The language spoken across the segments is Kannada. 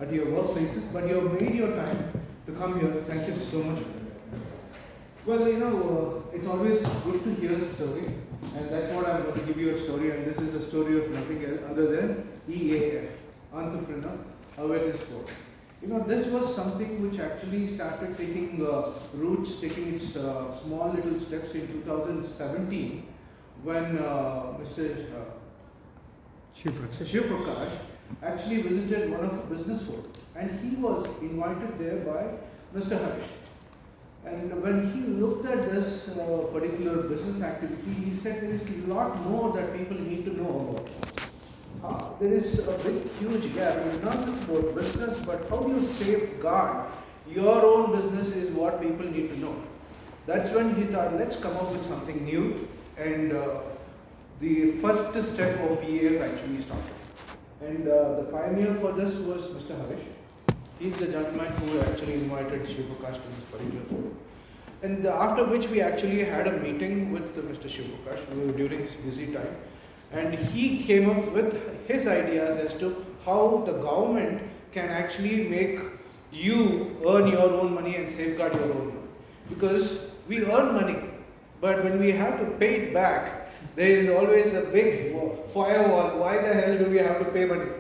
at your workplaces, but you have made your time to come here. Thank you so much. Well, it's always good to hear a story, and that's what I'm going to give you a story. And this is a story of nothing other than EAF, Entrepreneur Awareness Forum. This was something which actually started taking roots, taking its small little steps in 2017 when Mr. Shiv Prakash actually visited one of the business forums, and he was invited there by Mr. Harish. And when he looked at this particular business activity, he said there is a lot more that people need to know about. There is a big, huge gap. It is not just about business, but how do you safeguard your own business is what people need to know. That's when he thought, let's come up with something new. And the first step of EAF actually started. And the pioneer for this was Mr. Harish. He's the gentleman who actually invited Shiv Prakash to this particular forum. And after which we actually had a meeting with Mr. Shiv Prakash during his busy time. And he came up with his ideas as to how the government can actually make you earn your own money and safeguard your own money. Because we earn money, but when we have to pay it back, there is always a big firewall. Why the hell do we have to pay money?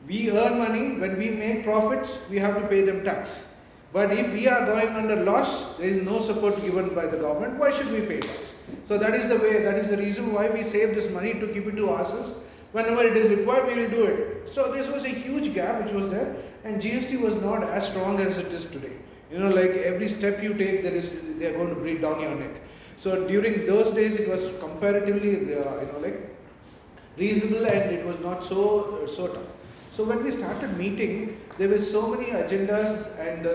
We earn money. When we make profits, we have to pay them tax. But if we are going under loss, there is no support given by the government. Why should we pay tax? So that is the way, that is the reason why we save this money to keep it to ourselves. Whenever it is required, we will do it. So this was a huge gap which was there, and GST was not as strong as it is today. Like every step you take, they are going to breathe down your neck. So during those days, it was comparatively, reasonable, and it was not so tough. So when we started meeting, there were so many agendas and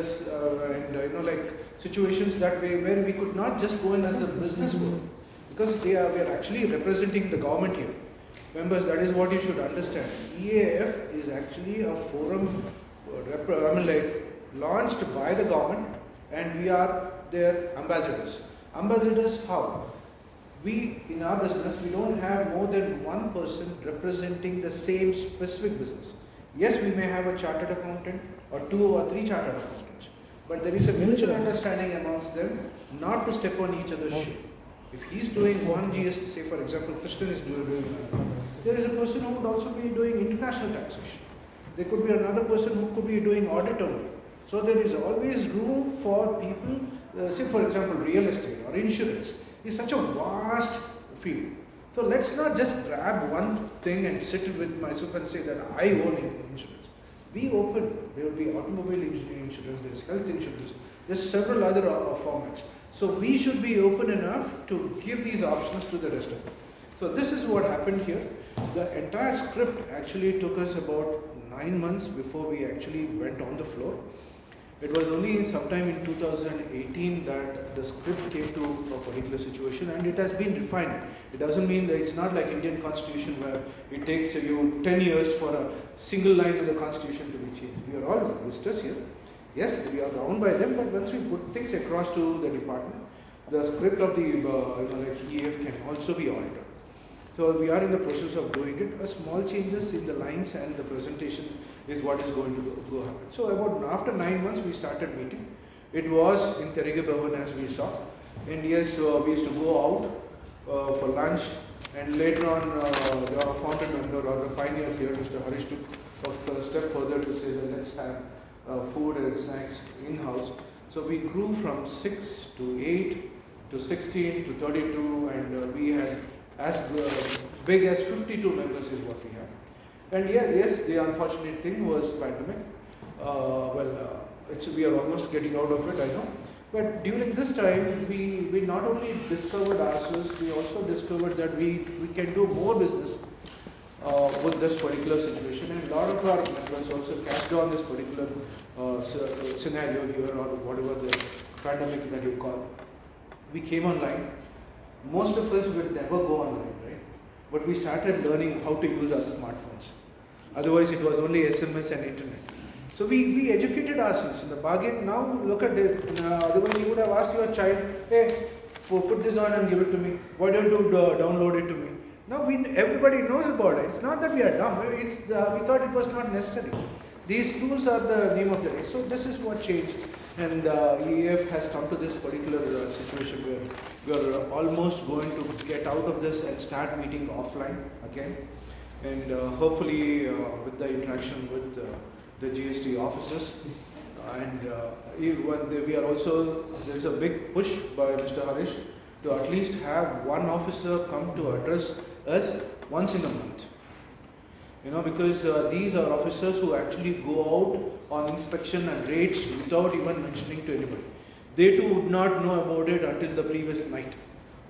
situations that way where we could not just go in as a business forum, because we are actually representing the government here. Members, that is what you should understand. EAF is actually a forum launched by the government, and we are their ambassadors. Ambassadors how? We, in our business, we don't have more than one person representing the same specific business. Yes, we may have a chartered accountant or 2 or 3 chartered accountants, but there is a mutual understanding amongst them not to step on each other's shoe. If he's doing one GST, say for example, Krishnan is doing there is a person who would also be doing international taxation. There could be another person who could be doing audit only. So there is always room for people, say for example, real estate or insurance is such a vast field. So let's not just grab one thing and sit with myself and say that I own insurance. Be open. There will be automobile insurance, there's health insurance, there's several other formats. So we should be open enough to give these options to the rest of them. So this is what happened here. The entire script actually took us about 9 months before we actually went on the floor. It was only sometime in 2018 that the script came to a particular situation, and it has been refined. It doesn't mean that it's not like Indian Constitution where it takes you 10 years for a single line of the Constitution to be changed. We are all visitors here. Yes, we are governed by them, but once we put things across to the department, the script of the EAF can also be altered. So we are in the process of doing it. A small changes in the lines and the presentation is what is going to go happen. So after 9 months we started meeting. It was in Terige Bhavan as we saw. And yes, we used to go out for lunch, and later on the founder member or the pioneer here, Mr. Harish, took a step further to say that let's have food and snacks in-house. So we grew from 6 to 8 to 16 to 32, and we had as big as 52 members is what we have. And yes, the unfortunate thing was pandemic. We are almost getting out of it, I know. But during this time, we not only discovered ourselves, we also discovered that we can do more business with this particular situation. And a lot of our members also catched on this particular scenario here, or whatever the pandemic that you call. We came online. Most of us would never go online, right? But we started learning how to use our smartphones. Otherwise, it was only SMS and internet. So we educated ourselves in the bargain. Now look at it. Otherwise, you would have asked your child, hey, put this on and give it to me. Why don't you download it to me? Now everybody knows about it. It's not that we are dumb. We thought it was not necessary. These tools are the name of the day. So this is what changed, and EAF has come to this particular situation where we are almost going to get out of this and start meeting offline again, and hopefully with the interaction with the GST officers. And we are also, there is a big push by Mr. Harish to at least have one officer come to address us once in a month. You know, because these are officers who actually go out on inspection and raids without even mentioning to anybody. They too would not know about it until the previous night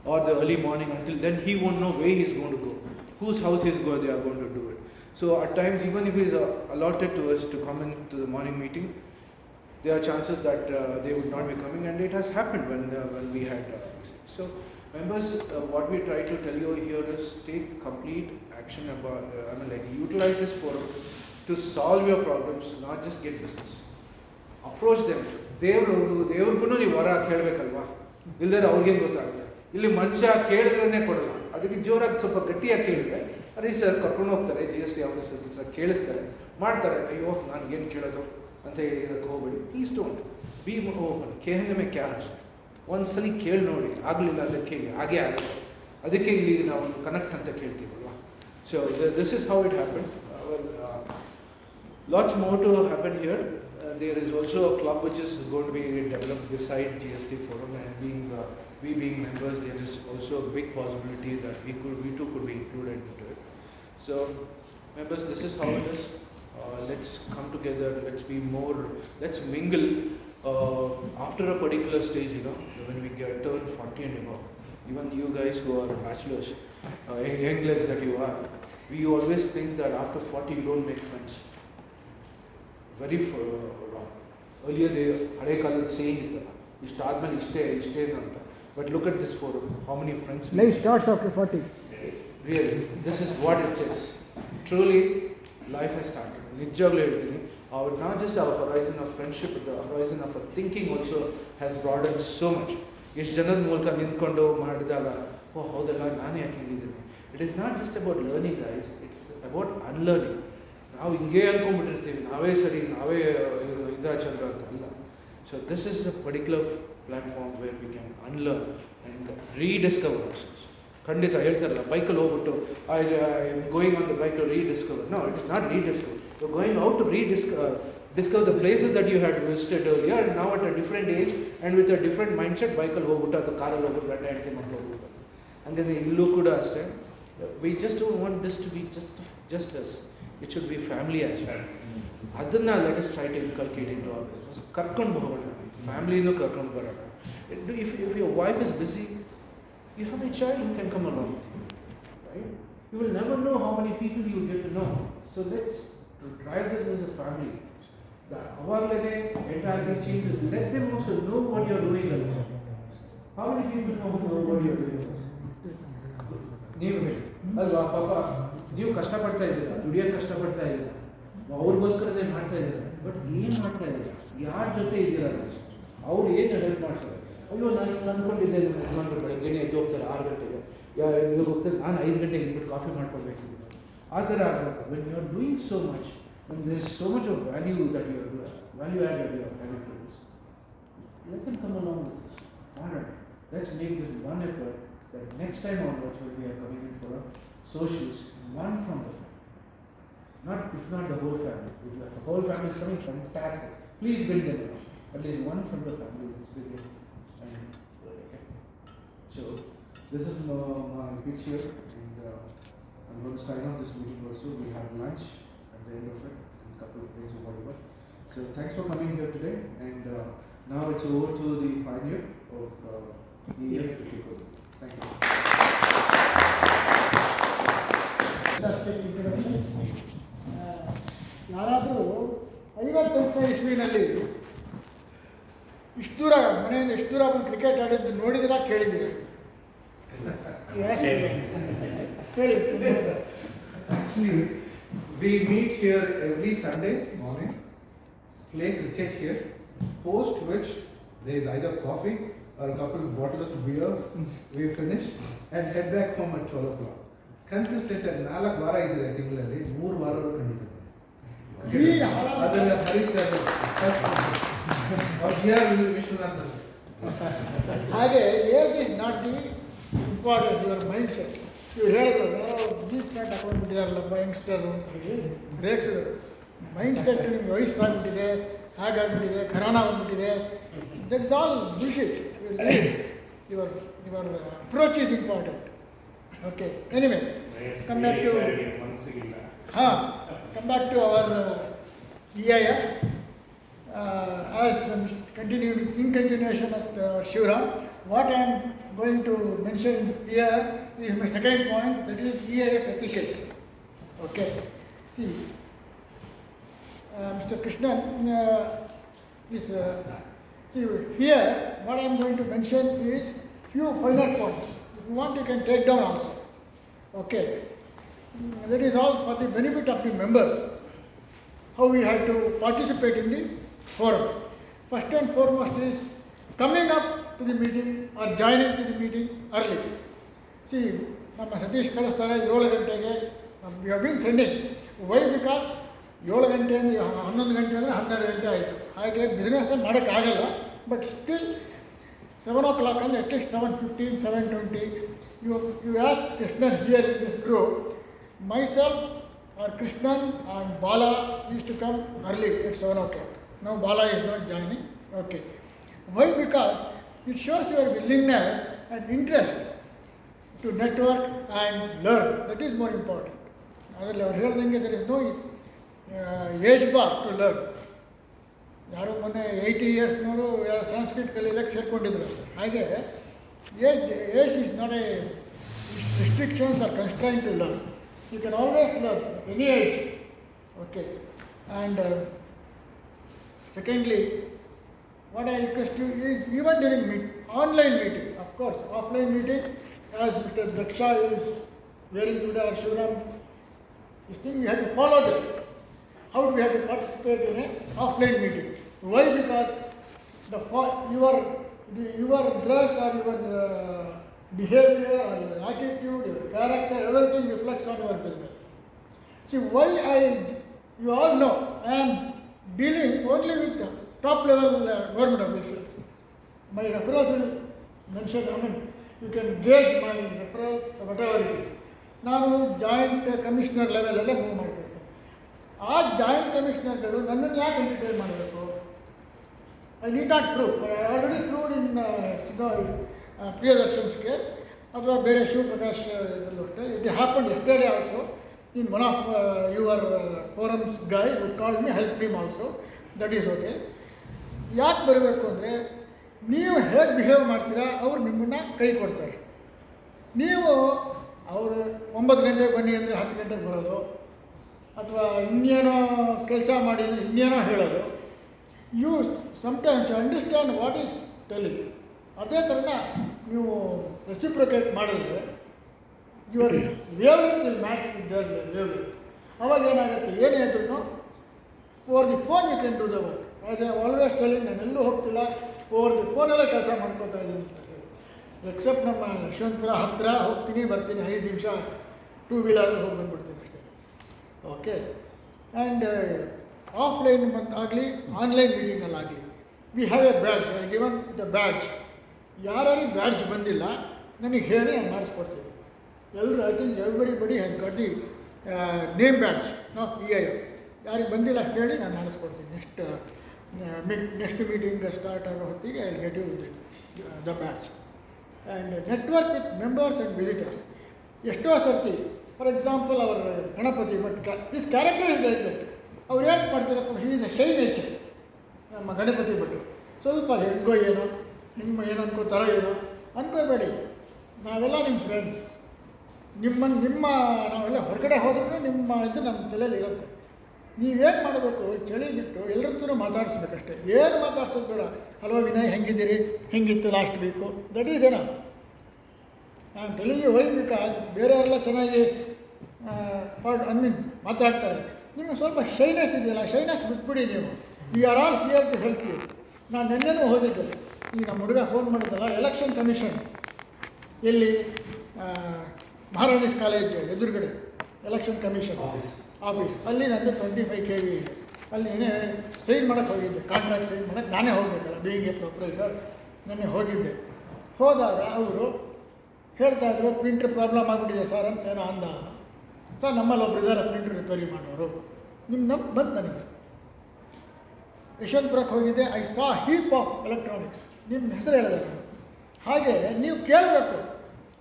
or the early morning. Until then, he won't know where he's going to go, whose house they are going to do it. So at times, even if he's allotted to us to come into the morning meeting, there are chances that they would not be coming, and it has happened when we had these things. So members, what we try to tell you here is take complete action about, utilize this forum to solve your problems, not just get business. Approach them. ದೇವ್ರಿಗೂ ನೀವು ವರ ಕೇಳಬೇಕಲ್ವಾ, ಇಲ್ಲದ್ರೆ ಅವ್ರಿಗೇನು ಗೊತ್ತಾಗುತ್ತೆ. ಇಲ್ಲಿ ಮನುಷ್ಯ ಕೇಳಿದ್ರೇ ಕೊಡಲ್ಲ, ಅದಕ್ಕೆ ಜೋರಾಗಿ ಸ್ವಲ್ಪ ಗಟ್ಟಿಯಾಗಿ ಕೇಳಿದ್ರೆ ಹರೀಶ್ ಸರ್ ಕರ್ಕೊಂಡು ಹೋಗ್ತಾರೆ, GST ಆಫೀಸರ್ಸ್ ಹತ್ರ ಕೇಳಿಸ್ತಾರೆ, ಮಾಡ್ತಾರೆ. ಅಯ್ಯೋ ನನಗೇನು ಕೇಳೋದು ಅಂತ ಹೇಳಕ್ಕೆ ಹೋಗ್ಬೇಡಿ. Please don't be open. ಕೇಹನೆ ಮೇ ಕ್ಯಾ ಹೈ, ಒಂದ್ಸಲಿ ಕೇಳಿ ನೋಡಿ, ಆಗಲಿಲ್ಲ ಅಂದರೆ ಕೇಳಿ, ಹಾಗೇ ಆಗುತ್ತೆ. ಅದಕ್ಕೆ ಇಲ್ಲಿ ನಾವು ಒಂದು ಕನೆಕ್ಟ್ ಅಂತ ಕೇಳ್ತೀವಲ್ವಾ. So this is how it happen. Lots more to happen here. There is also a club which is going to be developed beside GST forum, and we being members, there is also a big possibility that we too could be included into it. So members, this is how it is. Let's come together, let's mingle after a particular stage, you know, when we turn 40 and above. Even you guys who are bachelors, young lads that you are, we always think that after 40 you don't make friends. Very wrong. Earlier they ಹಳೆ ಕಾಲದ ಸೇಯಿಂಗ್ ಇತ್ತಲ್ಲ, ಇಷ್ಟಾದ್ಮೇಲೆ ಇಷ್ಟೇ ಅಂತ. But look at this forum, how many friends. Life starts after 40. Really, this is what it is. Truly, life has started. ನಿಜವಾಗ್ಲೂ ಹೇಳ್ತೀನಿ, not just our horizon of friendship, but the horizon of our thinking also has broadened so much. ಎಷ್ಟು ಜನದ ಮೂಲಕ ನಿಂತ್ಕೊಂಡು ಮಾಡಿದಾಗ, ಓ ಹೌದಲ್ಲ, ನಾನು ಯಾಕೆ ಹಿಂಗಿದ್ದೀನಿ. It is not just about learning, guys, it's about unlearning. ನಾವು ಹಿಂಗೆ ಅಂದ್ಕೊಂಡ್ಬಿಟ್ಟಿರ್ತೀವಿ, ನಾವೇ ಸರಿ, ನಾವೇ ಇಂದ್ರಾಚಂದ್ರ ಅಂತ ಅಲ್ಲ. So this is a particular platform where we can unlearn and rediscover ourselves. ಖಂಡಿತ ಹೇಳ್ತಾರಲ್ಲ, ಬೈಕಲ್ಲಿ ಹೋಗ್ಬಿಟ್ಟು I am going on the bike to rediscover. No, it is not rediscover. You are going out to discover the places that you had visited earlier, and now at a different age and with a different mindset. ಬೈಕಲ್ಲಿ ಹೋಗ್ಬಿಟ್ಟು ಅಥವಾ ಕಾರಲ್ಲಿ ಹೋಗ್ಬಿಟ್ಟು ಗಂಟೆ ಹೆಂಡತಿ ಮಾಡ್ಕೊಂಡು ಹೋಗ್ಬಿಟ್ಟು. ಹಂಗಂದ್ರೆ ಇಲ್ಲೂ ಕೂಡ ಅಷ್ಟೇ. We just don't want this to be just us. It should be family as well. ಅದನ್ನು let us try to inculcate into our business. ಕರ್ಕೊಂಡು ಹೋಗೋಣ, ಫ್ಯಾಮಿಲಿನೂ ಕರ್ಕೊಂಡು ಬರೋಣ. If your wife is busy, you have a child who can come along with you, right? You will never know how many people you will get to know. So let's drive this as a family. ಅವಾಗಲೇ entire these changes, let them also know what you are doing alone. How many people know what you are doing? ನೀವು ಹೇಳಿ ಅಲ್ವಾ, ಪಾಪ ನೀವು ಕಷ್ಟಪಡ್ತಾ ಇದ್ದೀರಾ, ದುಡಿಯೋಕ್ಕೆ ಕಷ್ಟಪಡ್ತಾ ಇದ್ದೀರಾ, ಅವ್ರಿಗೋಸ್ಕರನೇ ಮಾಡ್ತಾ ಇದ್ದೀರಾ. ಬಟ್ ಏನು ಮಾಡ್ತಾ ಇದ್ದೀರಾ, ಯಾರ ಜೊತೆ ಇದ್ದೀರಾ, ಅವ್ರು ಏನು ಹೆಲ್ಪ್ ಮಾಡ್ತಾರೆ. ಅಯ್ಯೋ ನಾನು ಹಿಂಗೆ ಅಂದ್ಕೊಂಡಿದ್ದೆ, ನಿಮ್ಮ ಯಜಮಾನ್ರು ಬೆಳಗ್ಗೆನೇ ಎದ್ದು ಹೋಗ್ತಾರೆ 6 ಗಂಟೆಗೆ, ಇವಾಗ ಹೋಗ್ತಾರೆ, ನಾನು 5 ಗಂಟೆಗೆ ಇದ್ಬಿಟ್ಟು ಕಾಫಿ ಮಾಡ್ಕೊಳ್ಬೇಕು. ಆ ಥರ ಆಗಬೇಕು. When you are doing so much, and there is so much of value add that you are adding to this, let them come along with us. Alright, let's make this one effort that next time onwards when we are coming in for a socials, one from the family, if not the whole family. If the whole family is coming, fantastic, please bring them along. At least one from the family, let's bring it. Okay. So this is my pitch here, and I'm going to sign off this meeting also. We have lunch at the end of it, and a couple of things or whatever. So thanks for coming here today, and now it's over to the pioneer of EAF to take over. Thank you. ಯಾರಾದರೂ 58ನೇ ಇಸ್ವಿನಲ್ಲಿ ಇಷ್ಟು ದೂರ ಮನೆಯಿಂದ ಎಷ್ಟು ದೂರ ಬಂದು ಕ್ರಿಕೆಟ್ ಆಡಿದ್ದು ನೋಡಿದಿರಾ, ಕೇಳಿದ್ದೀರಾ? ಹೇಳಿ. Actually, we meet here every Sunday morning, play cricket here, post which there is either coffee or a couple of bottles of beer, we finish and head back home at 12 o'clock. Consistent at 4 ವಾರ ಇದ್ರೆ ತಿಂಗಳಲ್ಲಿ 3 ವಾರಗಳು ಖಂಡಿತ. ಈ ಹಾಳ ಅದನ್ನ ಹರಿಸಲು ವಿಶ್ವನಾಥ್ ಹಾಗೆ age is not the important, your mind set. ಇವ್ರು ಹೇಳಿದ್ರು ಯಾರೋ ಜೀನ್ಸ್ ಪ್ಯಾಂಟ್ ಹಾಕೊಂಡ್ಬಿಟ್ಟಿದಾರಲ್ಲಪ್ಪ ಯಂಗ್ಸ್ಟರು ಅಂತ ಹೇಳಿ ರೇಗ್ಸಿದ್ರು. ಮೈಂಡ್ ಸೆಟ್ ನಿಮ್ಗೆ ವಯಸ್ಸಾಗ್ಬಿಟ್ಟಿದೆ, ಹಾಗಾಗ್ಬಿಟ್ಟಿದೆ, ಕರೋನಾ ಬಂದ್ಬಿಟ್ಟಿದೆ, that is all bullshit. Your approach is important. Okay, anyway come back to come back to our EIR. As in continuation of Shivram, what I am going to mention here is my second point, that is EIF etiquette. Okay, see, Mr. Krishnan is see here what I am going to mention is few final points. If you want, you can take down also. Okay, that is all for the benefit of the members, how we have to participate in the forum. First and foremost is coming up to the meeting or joining to the meeting early. See, ನಮ್ಮ ಸತೀಶ್ ಕಳಿಸ್ತಾರೆ 7 ಗಂಟೆಗೆ. We have been sending. Why? Because 7 ಗಂಟೆಯಿಂದ 11 ಗಂಟೆ ಅಂದರೆ 12 ಗಂಟೆ ಆಯಿತು. ಹಾಗೆ ಬಿಸ್ನೆಸ್ ಮಾಡೋಕ್ಕಾಗಲ್ಲ. ಬಟ್ ಸ್ಟಿಲ್ 7 o'clock ಅಂದರೆ at least 7:15, 7:20. You ask Krishnan here in this group. Myself or Krishnan and Bala used to come early at 7 o'clock. Now Bala is not joining. Okay. Why? Because it shows your willingness and interest to network and learn. That is more important. There is no age bar to learn. ಯಾರು ಮೊನ್ನೆ 80 ಇಯರ್ಸ್ನವರು ಯಾರು ಸಂಸ್ಕೃತ ಕಲೀಲಿಕ್ಕೆ ಸೇರ್ಕೊಂಡಿದ್ರು. ಹಾಗೆ age is not a restrictions or constrain to learn. You can always learn at any age. Okay. And secondly, what I request you is even during online meeting, of course, offline meeting, as Mr. Daksha is very good at Shivram, this thing we have to follow that. How do we have to participate in an offline meeting? Why? Because your dress or your behavior or your attitude, your character, everything reflects on your business. See, why you all know, I am dealing only with the top level government officials. My referrals will mention, you can gauge my referrals, whatever it is. ನಾನು ಜಾಯಿಂಟ್ ಕಮಿಷನರ್ ಲೆವೆಲಲ್ಲೇ ಮೂವ್ ಮಾಡ್ತಿರ್ತೀನಿ. ಆ ಜಾಯಿಂಟ್ ಕಮಿಷನರ್ಗಳು ನನ್ನನ್ನು ಯಾಕೆ ಎಂಟರ್ಟೈನ್ ಮಾಡಬೇಕು? I need not prove. I already proved in Priyadarshan's case ಅಥವಾ ಬೇರೆ ಶಿವಪ್ರಕಾಶ್ ಇದರಲ್ಲೂ ಅಷ್ಟೇ. It happen yesterday also in one of your forums guy would call me, help him also. That is okay. ಯಾಕೆ ಬರಬೇಕು ಅಂದರೆ ನೀವು ಹೇಗೆ ಬಿಹೇವ್ ಮಾಡ್ತೀರಾ ಅವ್ರು ನಿಮ್ಮನ್ನು ಕೈ ಕೊಡ್ತಾರೆ. ನೀವು ಅವರು 9 ಗಂಟೆಗೆ ಬನ್ನಿ ಅಂದರೆ 10 ಗಂಟೆಗೆ ಬರೋದು, ಅಥವಾ ಇನ್ನೇನೋ ಕೆಲಸ ಮಾಡಿ ಅಂದರೆ ಇನ್ನೇನೋ ಹೇಳೋದು. You sometimes understand what is telling. ಅದೇ ಥರನ ನೀವು ರೆಸಿಪ್ರೊಕೇಟ್ ಮಾಡಿದ್ರೆ your wavelength will match with their wavelength. ಅವಾಗ ಏನಾಗುತ್ತೆ, ಏನೇ ಇದ್ರೂ over the phone you can do the work. As I always telling, ನಾನು ಎಲ್ಲೂ ಹೋಗ್ತಿಲ್ಲ, ಓವರ್ ದಿ ಫೋನಲ್ಲೇ ಕೆಲಸ ಮಾಡ್ಕೊತಾ ಇದ್ದೀನಿ ಅಂತ ಹೇಳಿ. ಎಕ್ಸೆಪ್ಟ್ ನಮ್ಮ ಯಶವಂತಪುರ ಹತ್ತಿರ ಹೋಗ್ತೀನಿ ಬರ್ತೀನಿ, 5 ನಿಮಿಷ 2 ವೀಲರಲ್ಲಿ ಹೋಗಿ ಬಂದುಬಿಡ್ತೀನಿ ಅಷ್ಟೇ. ಓಕೆ. ಆ್ಯಂಡ್ ಆಫ್ಲೈನ್ ಆಗಲಿ ಆನ್ಲೈನ್ ಮೀಟಿಂಗಲ್ಲಾಗಲಿ we have a badge. I given the badge. ಯಾರ್ಯಾರಿಗೆ ಬ್ಯಾಡ್ಜ್ ಬಂದಿಲ್ಲ ನನಗೆ ಹೇಳಿ ನಾನು ಮಾಡಿಸ್ಕೊಡ್ತೀನಿ. ಎಲ್ಲರೂ I think everybody has got the name badge of EIF. ಯಾರಿಗೆ ಬಂದಿಲ್ಲ ಹೇಳಿ ನಾನು ಮಾಡಿಸ್ಕೊಡ್ತೀನಿ. ನೆಕ್ಸ್ಟ್ ಮೀಟಿಂಗ್ ಸ್ಟಾರ್ಟ್ ಆಗೋ ಹೊತ್ತಿಗೆ I get you the badge. And network with members and visitors. ಎಷ್ಟೋ ಸರ್ತಿ ಫಾರ್ ಎಕ್ಸಾಂಪಲ್ ಅವರ Ganapati Bhat, his character is like that. ಅವ್ರು ಏನು ಮಾಡ್ತೀರಪ್ಪ, he is a shy nature. ನಮ್ಮ ಗಣಪತಿ ಭಟ್ರು ಸ್ವಲ್ಪ ಹೆಂಗೋ ಏನೋ ನಿಮ್ಮ ಏನು ಅನ್ಕೋತಾರೋ ಏನೋ ಅನ್ಕೋಬೇಡಿ. ನಾವೆಲ್ಲ ನಿಮ್ಮ ಫ್ರೆಂಡ್ಸ್. ನಾವೆಲ್ಲ ಹೊರಗಡೆ ಹೋದ್ರೂ ನಿಮ್ಮ ಇದು ನಮ್ಮ ತಲೆಯಲ್ಲಿ ಇರುತ್ತೆ. ನೀವೇನು ಮಾಡಬೇಕು, ಚಳಿ ಬಿಟ್ಟು ಎಲ್ಲರತ್ರ ಮಾತಾಡಿಸ್ಬೇಕಷ್ಟೇ. ಏನು ಮಾತಾಡ್ಸೋದು ಬೇಡ. ಹಲೋ ವಿನಯ್, ಹೆಂಗಿದ್ದೀರಿ, ಹೆಂಗಿತ್ತು ಲಾಸ್ಟ್ ವೀಕು, ದಟ್ ಈಸ್ ಏನೋ. ನಾನು ಟೆಲಿಂಗ್ ವೈ ಬಿಕಾಸ್ ಬೇರೆಯವರೆಲ್ಲ ಚೆನ್ನಾಗಿ ಮಾತಾಡ್ತಾರೆ. ನಿಮಗೆ ಸ್ವಲ್ಪ ಶೈನೆಸ್ ಇದೆಯಲ್ಲ, ಶೈನೆಸ್ ಬಿಟ್ಬಿಡಿ ನೀವು. We are all here to help you. ನಾನು ನೆನ್ನೆನೂ ಹೋಗಿದ್ದೆ. ಈಗ ನಮ್ಮ ಹುಡುಗ ಫೋನ್ ಮಾಡಿದ್ದಲ್ಲ, ಎಲೆಕ್ಷನ್ ಕಮಿಷನ್ ಎಲ್ಲಿ ಮಹಾರಾಣೀಸ್ ಕಾಲೇಜ್ ಎದುರುಗಡೆ ಎಲೆಕ್ಷನ್ ಕಮಿಷನ್ ಆಫೀಸ್, ಅಲ್ಲಿ ನಂದು 25 KV ಇದೆ. ಅಲ್ಲಿ ಸೈನ್ ಮಾಡೋಕ್ಕೆ ಹೋಗಿದ್ದೆ, ಕಾಂಟ್ರಾಕ್ಟ್ ಸೈನ್ ಮಾಡೋಕ್ಕೆ ನಾನೇ ಹೋಗಬೇಕಲ್ಲ, ಬೀಯಿಂಗ್ ಎ ಪ್ರೊಪ್ರೈಟರ್. ನೆನ್ನೆ ಹೋಗಿದ್ದೆ. ಹೋದಾಗ ಅವರು ಹೇಳ್ತಾಯಿದ್ರು ಪ್ರಿಂಟ್ರ್ ಪ್ರಾಬ್ಲಮ್ ಆಗಿಬಿಟ್ಟಿದೆ ಸರ್ ಅಂತ ಏನೋ ಅಂದ. ಸರ್ ನಮ್ಮಲ್ಲಿ ಒಬ್ರು ಇದ್ದಾರೆ ಪ್ರಿಂಟ್ರ್ ರಿಪೇರಿ ಮಾಡೋರು, ನಮ್ಮ ಬಂದು ನನಗೆ ಯಶವಂತಪುರಕ್ಕೆ ಹೋಗಿದ್ದೆ. I saw heap of electronics, ನಿಮ್ಮ ಹೆಸರು ಹೇಳಿದೆ ನಾನು. ಹಾಗೆ ನೀವು ಕೇಳಬೇಕು,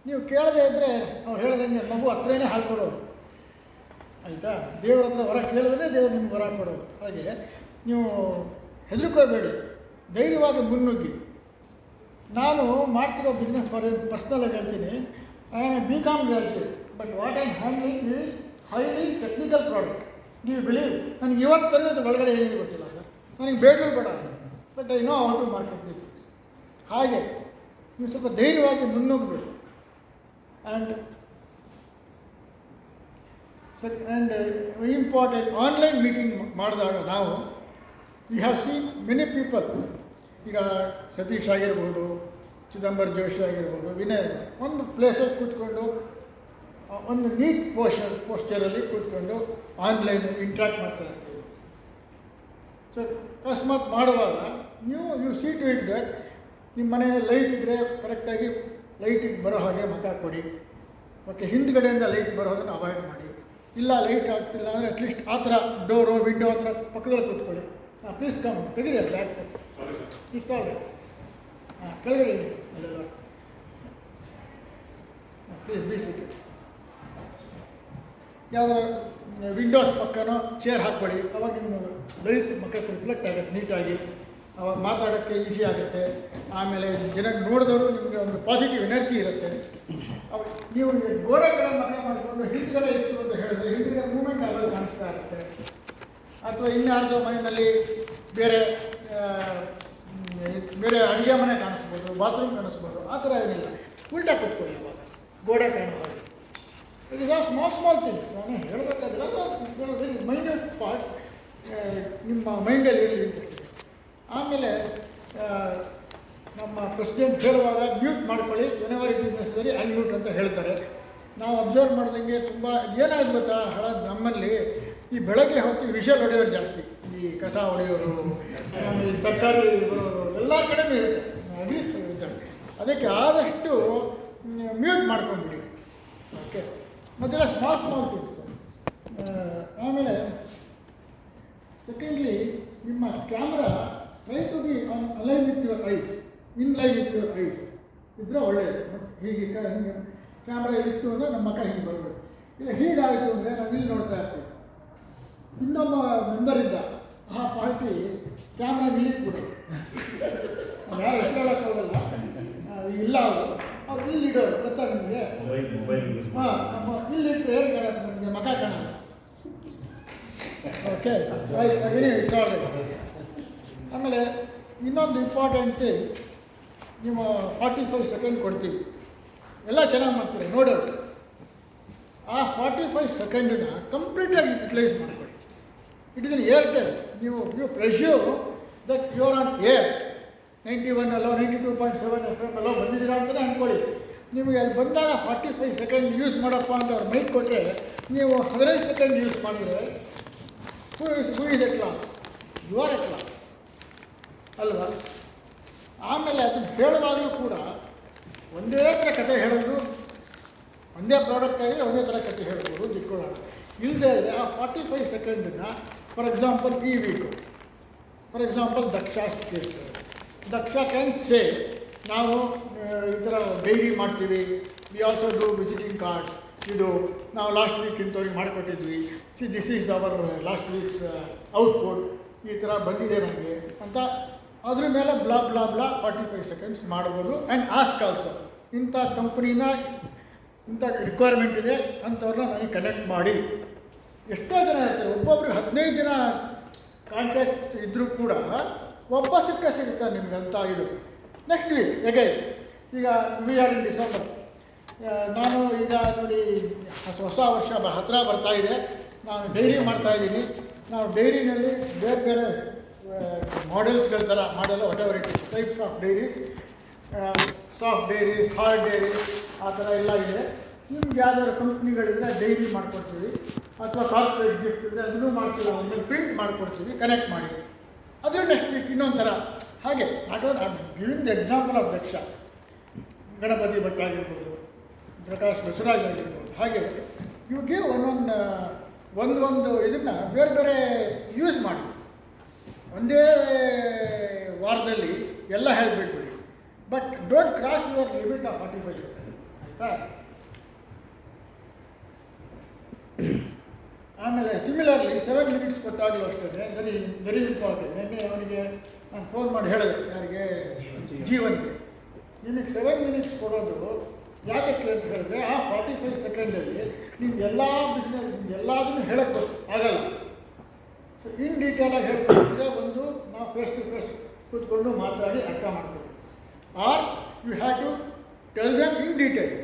ನೀವು ಕೇಳದೇ ಇದ್ದರೆ ಅವ್ರು ಹೇಳ್ದಂಗೆ ಮಗು ಹತ್ರನೇ ಹಾಲ್ಕೊಡೋರು, ಆಯಿತಾ? ದೇವ್ರ ಹತ್ರ ವರ ಕೇಳಿದ್ರೆ ದೇವ್ರು ನಿಮ್ಗೆ ವರ ಕೊಡೋರು. ಹಾಗೆ ನೀವು ಹೆದರ್ಕೋಬೇಡಿ, ಧೈರ್ಯವಾಗಿ ಮುನ್ನುಗ್ಗಿ. ನಾನು ಮಾಡ್ತಿರೋ ಬಿಸ್ನೆಸ್ ಪರ್ಸ್ನಲಾಗಿ ಹೇಳ್ತೀನಿ, I am A BCom graduate, but what I am handling is highly technical product. ನೀವು ಬಿಲೀವ್, ನನಗೆ ಇವತ್ತು ತರಗತಿ ಒಳಗಡೆ ಏನಿದೆ ಗೊತ್ತಿಲ್ಲ ಸರ್, ನನಗೆ ಬೇಡವೂ ಬೇಡ, but I know how to market this. ಹಾಗೆ ನೀವು ಸ್ವಲ್ಪ ಧೈರ್ಯವಾಗಿ ಮುನ್ನುಗ್ಗಬೇಕು. ಆ್ಯಂಡ್ ಇಂಪಾರ್ಟೆಂಟ್, ಆನ್ಲೈನ್ ಮೀಟಿಂಗ್ ಮಾಡಿದಾಗ ನಾವು we have seen many people. ಈಗ ಸತೀಶ್ ಆಗಿರ್ಬೋದು, ಚಿದಂಬರ್ ಜೋಶಿ ಆಗಿರ್ಬೋದು, ವಿನಯ್ ಒಂದು ಪ್ಲೇಸಲ್ಲಿ ಕೂತ್ಕೊಂಡು ಒಂದು ನೀಟ್ ಪೋಸ್ಚರಲ್ಲಿ ಕೂತ್ಕೊಂಡು ಆನ್ಲೈನ್ ಇಂಟ್ರ್ಯಾಕ್ಟ್ ಮಾಡ್ತಾ ಇರ್ತೀವಿ. ಸೊ ಅಕಸ್ಮಾತ್ ಮಾಡುವಾಗ you see to it that ನಿಮ್ಮ ಮನೆಯಲ್ಲಿ ಲೈಟ್ ಇದ್ದರೆ ಕರೆಕ್ಟಾಗಿ ಲೈಟಿಗೆ ಬರೋ ಹಾಗೆ ಮಖ ಕೊಡಿ. ಓಕೆ, ಹಿಂದ್ಗಡೆಯಿಂದ ಲೈಟ್ ಬರೋದನ್ನು ಅವಾಯ್ಡ್ ಮಾಡಿ. ಇಲ್ಲ ಲೈಟ್ ಆಗ್ತಿಲ್ಲ ಅಂದರೆ ಅಟ್ಲೀಸ್ಟ್ ಆ ಥರ ಡೋರು ವಿಂಡೋ ಹತ್ರ ಪಕ್ಕದಲ್ಲಿ ಕೂತ್ಕೊಳ್ಳಿ. ಪ್ಲೀಸ್ ಕಮ್, ತೆಗಿರಿ ಅದು ಲ್ಯಾಪ್ಟಾಪ್ ಇರ್ತಾವೆ. ಕೆಳಗಡೆ ಇಡಿ ಅಲ್ಲೆಲ್ಲ, ಪ್ಲೀಸ್ ಬಿ ಸಿಟ್. ಯಾವ್ದಾರ ವಿಂಡೋಸ್ ಪಕ್ಕನೋ ಚೇರ್ ಹಾಕ್ಕೊಳ್ಳಿ, ಅವಾಗ ನಿಮ್ಮ ಲೈಟ್ ಮುಖಕ್ಕೆ ರಿಫ್ಲೆಕ್ಟ್ ಆಗುತ್ತೆ ನೀಟಾಗಿ, ಅವಾಗ ಮಾತಾಡೋಕ್ಕೆ ಈಸಿ ಆಗುತ್ತೆ. ಆಮೇಲೆ ಜನ ನೋಡಿದವರು ನಿಮಗೆ ಒಂದು ಪಾಸಿಟಿವ್ ಎನರ್ಜಿ ಇರುತ್ತೆ. ಅವಾಗ ನೀವು ಗೋಡೆ ಕಡೆ ಮಖ ಮಾಡಿಕೊಂಡು ಹಿಂದ್ಗಡೆ ಇತ್ತು ಅಂತ ಹೇಳಿದ್ರೆ ಹಿಂದ್ಗಡೆ ಮೂಮೆಂಟ್ ಆಗೋದು ಕಾಣಿಸ್ತಾ ಇರುತ್ತೆ. ಅಥವಾ ಇನ್ಯಾರ್ದೋ ಮನೆಯಲ್ಲಿ ಬೇರೆ ಬೇರೆ ಅಡುಗೆ ಮನೆ ಕಾಣಿಸ್ಬೋದು, ಬಾತ್ರೂಮ್ ಕಾಣಿಸ್ಬೋದು, ಆ ಥರ ಏನಿಲ್ಲ. ಉಲ್ಟಾ ಕೂತ್ಕೊಳ್ಳಿ ಇವಾಗ ಗೋಡೆ ಕಾಣೋ ಹಾಗೆ. It is all small things. ನಾನು ಹೇಳಬೇಕಾದ್ರೆ ವೆರಿ ಮೈನ್ಯೂಟ್ ಪಾರ್ಟ್ ನಿಮ್ಮ ಮೈಂಡಲ್ಲಿ ಇರಲಿ ಅಂತ. ಆಮೇಲೆ ನಮ್ಮ ಪ್ರೆಸಿಡೆಂಟ್ ಹೇಳುವಾಗ ಮ್ಯೂಟ್ ಮಾಡ್ಕೊಳ್ಳಿ, whenever it is necessary unmute ಅಂತ ಹೇಳ್ತಾರೆ. ನಾವು ಅಬ್ಸರ್ವ್ ಮಾಡ್ದಂಗೆ ತುಂಬ ಏನಾಯ್ತು ಗೊತ್ತಾ, ನಮ್ಮಲ್ಲಿ ಈ ಬೆಳಗ್ಗೆ ಹೊತ್ತು ವಿಷಲ್ ಹೊಡೆಯೋರು ಜಾಸ್ತಿ, ಈ ಕಸ ಹೊಡೆಯೋರು, ಆಮೇಲೆ ತರಕಾರಿ ಬರೋರು ಎಲ್ಲ ಕಡೆನೂ ಇರುತ್ತೆ, ಅಗ್ರಿ ಇರ್ತಾರೆ. ಅದಕ್ಕೆ ಆದಷ್ಟು ಮ್ಯೂಟ್ ಮಾಡ್ಕೊಂಡ್ಬಿಡಿ. ಓಕೆ, ಮತ್ತೆಲ್ಲ ಸ್ಮಾಲ್ ಥಿಂಗ್ಸ್. ಆಮೇಲೆ ಸೆಕೆಂಡ್ಲಿ, ನಿಮ್ಮ camera try to be on align with your eyes, in line with your eyes ಇದ್ದರೆ ಒಳ್ಳೆಯದು. ಹೀಗೆ ಹಿಂಗೆ ಕ್ಯಾಮ್ರಾ ಇತ್ತು ಅಂದರೆ ನಮ್ಮ ಮಕ್ಕ ಹಿಂಗೆ ಬರಬೇಕು. ಇಲ್ಲ ಹೀಗಾಯಿತು ಅಂದರೆ ನಾವು ಇಲ್ಲಿ ನೋಡ್ತಾ ಇರ್ತೀವಿ. ಇನ್ನೊಬ್ಬ ಮೆಂಬರ್ ಇದ್ದ, ಆ ಪಾರ್ಟಿ ಕ್ಯಾಮ್ರಾ ಇಲ್ಲಿಟ್ಬಿಡು, ಯಾರು ಎಷ್ಟೊಳಕ್ಕಾಗಲ್ಲ, ಇಲ್ಲ ಅವ್ರು ಇಲ್ಲಿ ಇಡೋರು ಗೊತ್ತಾ ನಿಮಗೆ? ಹಾಂ, ಇಲ್ಲಿಟ್ಟು ಏನು ಕಾಣುತ್ತೆ ನಿಮಗೆ, ಮಕ ಕಾಣಲ್ಲ. ಓಕೆ, ಏನೇ ಇಷ್ಟ. ಆಮೇಲೆ ಇನ್ನೊಂದು ಇಂಪಾರ್ಟೆಂಟ್ ಥಿಂಗ್, ನೀವು 45 ಸೆಕೆಂಡ್ ಕೊಡ್ತೀವಿ, ಎಲ್ಲ ಚೆನ್ನಾಗಿ ಮಾಡ್ತೀರಿ ನೋಡೋರು. ಆ 45 ಸೆಕೆಂಡನ್ನ ಕಂಪ್ಲೀಟಾಗಿ ಯುಟಿಲೈಸ್ ಮಾಡ್ಕೊಳ್ಳಿ. It is an air time. ನೀವು presume that you are on air 91 ಅಲ್ಲೋ 92.7 FM ಅಲ್ಲೋ ಬಂದಿದ್ದೀರಾ ಅಂತಲೇ ಅಂದ್ಕೊಳ್ಳಿ. ನಿಮಗೆ ಅಲ್ಲಿ ಬಂದಾಗ 45 ಸೆಕೆಂಡ್ ಯೂಸ್ ಮಾಡಪ್ಪ ಅಂತ ಅವ್ರು ಮೈಕ್ ಕೊಟ್ಟರೆ, ನೀವು 15 ಸೆಕೆಂಡ್ ಯೂಸ್ ಮಾಡಿದರೆ who is a class, you are a class ಅಲ್ವಾ? ಆಮೇಲೆ ಅದನ್ನು ಹೇಳುವಾಗಲೂ ಕೂಡ ಒಂದೇ ಥರ ಕತೆ ಹೇಳೋದು, ಒಂದೇ ಪ್ರಾಡಕ್ಟ್ ಆಗಿ ಒಂದೇ ಥರ ಕತೆ ಹೇಳ್ಬೋದು, ಇಟ್ಕೊಳ್ಳೋಣ. ಇಲ್ಲದೆ ಇದ್ದರೆ ಆ 45 ಸೆಕೆಂಡನ್ನು, ಫಾರ್ ಎಕ್ಸಾಂಪಲ್ ಈ week, for example Daksh can say, ನಾವು ಈ ಥರ ಡೈರಿ ಮಾಡ್ತೀವಿ, we also do visiting cards, ಇದು ನಾವು ಲಾಸ್ಟ್ ವೀಕ್ ಇಂಥವ್ರಿಗೆ ಮಾಡಿಕೊಟ್ಟಿದ್ವಿ, see this is our last weeks output, ಈ ಥರ ಬಂದಿದೆ ನಮಗೆ ಅಂತ ಅದ್ರ ಮೇಲೆ ಬ್ಲಾ ಬ್ಲಾ ಬ್ಲಾ 45 ಸೆಕೆಂಡ್ಸ್ ಮಾಡ್ಬೋದು. ಆ್ಯಂಡ್ ಆಸ್ಕ್ ಆಲ್ಸೋ, ಇಂಥ ಕಂಪ್ನಿನ ಇಂಥ ರಿಕ್ವೈರ್ಮೆಂಟ್ ಇದೆ ಅಂಥವ್ರನ್ನ ನನಗೆ ಕನೆಕ್ಟ್ ಮಾಡಿ. ಎಷ್ಟೋ ಜನ ಇರ್ತಾರೆ, ಒಬ್ಬೊಬ್ರಿಗೆ 15 ಜನ ಕಾಂಟ್ಯಾಕ್ಟ್ ಇದ್ದರೂ ಕೂಡ ಒಬ್ಬ ಸಿಗ್ತಾರೆ ನಿಮ್ಗೆ ಅಂತ. ಇದು ನೆಕ್ಸ್ಟ್ ವೀಕ್ ಹೇಗೆ, ಈಗ ವಿ ಆರ್ ಇನ್ ಡಿಸೆಂಬರ್, ನಾನು ಈಗ ನೋಡಿ ಹೊಸ ವರ್ಷ ಹತ್ತಿರ ಬರ್ತಾ ಇದೆ, ನಾನು ಡೈರಿ ಮಾಡ್ತಾಯಿದ್ದೀನಿ. ನಾವು ಡೈರಿನಲ್ಲಿ ಬೇರೆ ಬೇರೆ ಮಾಡೆಲ್ಸ್ಗಳ ಥರ ಮಾಡಲ್ಲ, whatever it is types of diaries, soft diaries, hard diaries, ಆ ಥರ ಎಲ್ಲ ಇದೆ. ನಿಮ್ಗೆ ಯಾವ್ದಾದ್ರು ಕಂಪ್ನಿಗಳಿಂದ ಡೈರಿ ಮಾಡಿಕೊಡ್ತೀವಿ ಅಥವಾ ಕಾರ್ಪೊರೇಟ್ ಗಿಫ್ಟ್ ಇದ್ದರೆ ಅದನ್ನು ಮಾಡ್ತೀವಿ, ಆಮೇಲೆ ಪ್ರಿಂಟ್ ಮಾಡಿಕೊಡ್ತೀವಿ, ಕನೆಕ್ಟ್ ಮಾಡಿ. ಅದ್ರ ನೆಕ್ಸ್ಟ್ ವೀಕ್ ಇನ್ನೊಂದು ಥರ ಹಾಗೆ. Not own giving the example of Daksh, Ganapati Bhat ಆಗಿರ್ಬೋದು, ಪ್ರಕಾಶ್ ಬಸವರಾಜ್ ಆಗಿರ್ಬೋದು. ಹಾಗೆ ಇವು ಗಿವ್ ಒಂದೊಂದು ಇದನ್ನು ಬೇರೆ ಬೇರೆ ಯೂಸ್ ಮಾಡಿ. ಒಂದೇ ವಾರದಲ್ಲಿ ಎಲ್ಲ ಹೇಳ್ಬಿಟ್ಬಿಡಿ, but don't cross your limit of 45 second, ಆಯಿತಾ? ಆಮೇಲೆ ಸಿಮಿಲರ್ಲಿ 7 ಮಿನಿಟ್ಸ್ ಕೊಟ್ಟಾಗಲೂ ಅಷ್ಟೇ ವೆರಿ ವೆರಿ ಇಂಪಾರ್ಟೆಂಟ್. ನಿನ್ನೆ ಅವನಿಗೆ ನಾನು ಫೋನ್ ಮಾಡಿ ಹೇಳಿದೆ, ಯಾರಿಗೆ, ಜೀವನ್ಗೆ, ನಿಮಗೆ 7 ಮಿನಿಟ್ಸ್ ಕೊಡೋದು ಯಾತಕ್ಕೆ ಅಂತ ಹೇಳಿದ್ರೆ ಆ 45 ಸೆಕೆಂಡಲ್ಲಿ ನಿಮ್ಗೆ ಎಲ್ಲ ಬಿಸ್ನೆಸ್ ಎಲ್ಲದನ್ನು ಹೇಳಕ್ಕೆ ಆಗಲ್ಲ. ಸೊ ಇನ್ ಡೀಟೇಲಾಗಿ ಹೇಳ್ಕೊಟ್ಟಿದ್ರೆ ಒಂದು ನಾವು ಫೇಸ್ ಟು ಫೇಸ್ ಕೂತ್ಕೊಂಡು ಮಾತಾಡಿ ಅರ್ಥ ಮಾಡ್ತೀವಿ. Are you have to tell them in detail.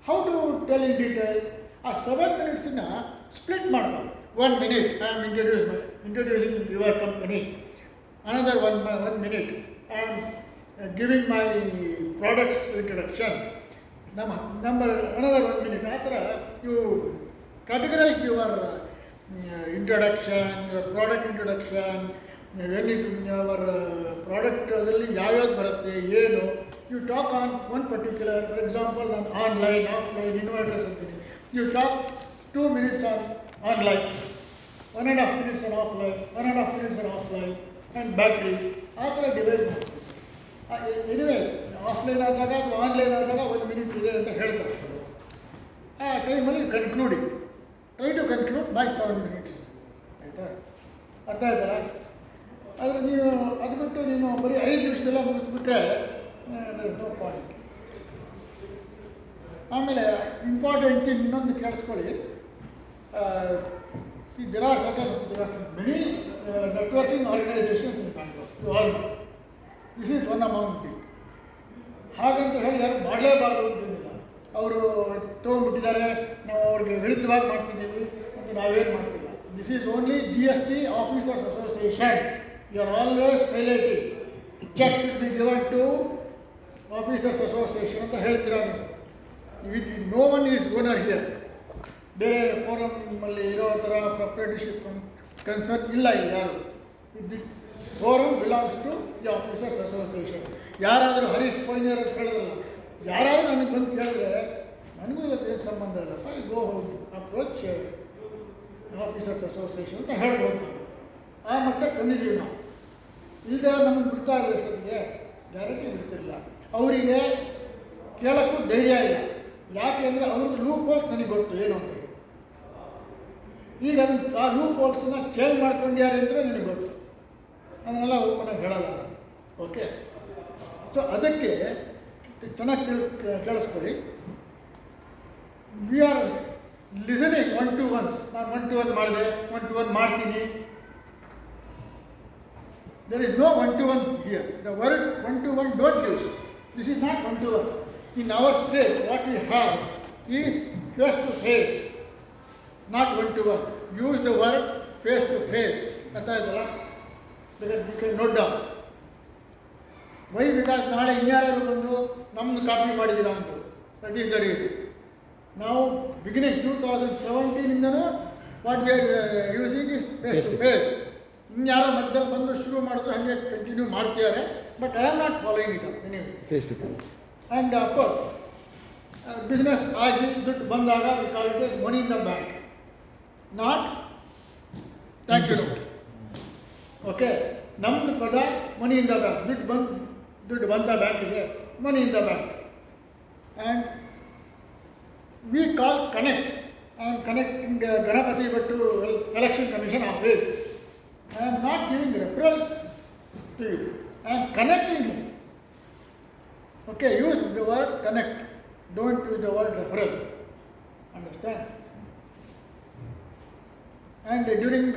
How to tell in detail? ಆ 7 ಮಿನಿಟ್ಸನ್ನ ಸ್ಪ್ಲಿಟ್ ಮಾಡ್ಬೋದು. 1 minute I am introducing your company, another 1 minute I am giving my products introduction, another 1 minute. ಆ ಥರ you categorize your introduction, your product introduction, your ಪ್ರಾಡಕ್ಟಲ್ಲಿ ಯಾವ್ಯಾವ್ದು ಬರುತ್ತೆ ಏನು. You talk on one particular, for example ನಾನು ಆನ್ಲೈನ್ ಆಫ್ಲೈನ್ ಇನ್ವರ್ಟರ್ಸ್ ಅಂತೀನಿ. You talk 2 minutes on online, 1.5 minutes on offline, 1.5 minutes on offline and battery. ಆ ಥರ ಡಿವೈಡ್ ಮಾಡ್ತೀವಿ. ಎನಿವೆ ಆಫ್ಲೈನ್ ಆದಾಗ ಅಥವಾ ಆನ್ಲೈನ್ ಆದಾಗ 1 minute ಇದೆ ಅಂತ ಹೇಳ್ತಾರೆ. ಆ ಟೈಮಲ್ಲಿ concluding, try to conclude by 7 minutes, ಆಯಿತಾ? ಅರ್ಥ ಆಯ್ತಲ್ಲ? ಆದರೆ ನೀವು ಅದು ಬಿಟ್ಟು ನೀನು ಬರೀ 5 ನಿಮಿಷದಲ್ಲ ಮುಗಿಸ್ಬಿಟ್ರೆ ದರ್ ಇಸ್ ನೋ ಪಾಯಿಂಟ್. ಆಮೇಲೆ ಇಂಪಾರ್ಟೆಂಟ್ ಥಿಂಗ್ ಇನ್ನೊಂದು ಕೇಳಿಸ್ಕೊಳ್ಳಿ. there are many networking organizations in Bangalore, you all know. This is one among them. ಹಾಗಂತ ಹೇಳಿ ಯಾರು ಮಾಡಲೇಬಾರ್ದು ಅಂತೇನಿಲ್ಲ. ಅವರು ತೊಗೊಂಡ್ಬಿಟ್ಟಿದ್ದಾರೆ, ನಾವು ಅವ್ರಿಗೆ ವಿರುದ್ಧವಾಗಿ ಮಾಡ್ತಿದ್ದೀವಿ ಅಂತ ನಾವೇನು ಮಾಡ್ತಿಲ್ಲ. This is only GST officers association. You are always highlighting check should be given to officers association ಅಂತ ಹೇಳ್ತೀರಾ ನೀವು. No one is owner here. ಬೇರೆ ಫೋರಮಲ್ಲಿ ಇರೋ ಥರ ಪ್ರೊಪ್ರೈಟರ್ಶಿಪ್ ಕನ್ಸರ್ನ್ ಇಲ್ಲ ಇಲ್ಲಿ ಯಾರು. The forum belongs to the officers association. ಯಾರಾದರೂ ಹರೀಶ್ ಪೈನಿಯರ್ ಅಂತ ಹೇಳಿದ್ರಲ್ಲ, ಯಾರಾದರೂ ನನಗೆ ಬಂದು ಕೇಳಿದ್ರೆ ನನಗೂ ಇವತ್ತೇನು ಸಂಬಂಧ ಇಲ್ಲಪ್ಪ, ಗೋ ಅಪ್ರೋಚ್ ಆಫೀಸರ್ಸ್ ಅಸೋಸಿಯೇಷನ್ ಅಂತ ಹೇಳ್ಬೋದು. ಆ ಮಟ್ಟಕ್ಕೆ ಬಂದಿದ್ದೀವಿ ನಾವು. ಇಲ್ಲದೆ ನಮ್ಮನ್ನು ಬಿಡ್ತಾ ಇಲ್ಲ, ಎಷ್ಟೊತ್ತಿಗೆ ಗ್ಯಾರಂಟಿ ಬಿಡ್ತಿರಲಿಲ್ಲ. ಅವರಿಗೆ ಕೇಳೋಕ್ಕೂ ಧೈರ್ಯ ಇಲ್ಲ. ಯಾಕೆ ಅಂದರೆ ಅವ್ರಿಗೆ ಲೂಪ್ ಹೋಲ್ಸ್ ನನಗೆ ಗೊತ್ತು ಏನು ಅಂತ. ಈಗ ಅದನ್ನು ಆ ಲೂಪ್ ಹೋಲ್ಸನ್ನ ಚೇಂಜ್ ಮಾಡ್ಕೊಂಡ್ಯಾರೆ ಅಂದರೆ ನನಗೆ ಗೊತ್ತು. ಅದನ್ನೆಲ್ಲ ಓಪನಾಗಿ ಹೇಳಲ್ಲ. ಓಕೆ, ಸೊ ಅದಕ್ಕೆ ಚೆನ್ನಾಗಿ ಕೇಳಿಸ್ಕೊಳ್ಳಿ. We are listening 1 to 1. ನಾನು 1 to 1 ಮಾಡಿದೆ, 1 to 1 ಮಾಡ್ತೀನಿ. There is no 1 to 1 here. The word 1 to 1 don't use. This is not 1 to 1. In our state, what we have is face to face, not 1 to 1. Use the word face to face. ಅರ್ಥ ಆಯ್ತಲ್ಲ? because you can note down. Why? Because ನಾಳೆ ಇನ್ಯಾರು ಬಂದು ನಮ್ಮನ್ನು ಕಾಪಿ ಮಾಡಿದ್ದೀರಾ ಅಂತ. That is the reason. Now beginning 2017 ಇಂದನೂ what we are using is face to face. ಇನ್ಯಾರೋ ಮಧ್ಯದಲ್ಲಿ ಬಂದು ಶುರು ಮಾಡಿದ್ರು, ಹಾಗೆ ಕಂಟಿನ್ಯೂ ಮಾಡ್ತಿದ್ದಾರೆ. But I am not following it anyway. Face to face. And of course business ಆಗಿ ದುಡ್ಡು ಬಂದಾಗ we call it is money in the bank, not thank you note. Okay, ನಮ್ಮದು ಪದ ಮನಿ ಇನ್ ದ ಬ್ಯಾಂಕ್. ದುಡ್ಡು ಬಂದ ಬ್ಯಾಂಕಿಗೆ money in the bank. And we call connect. And connecting Ganapati Bhat election commission office. I am not giving referral to you. I am connecting him. Okay, use the word connect. Don't use the word referral. Understand? And during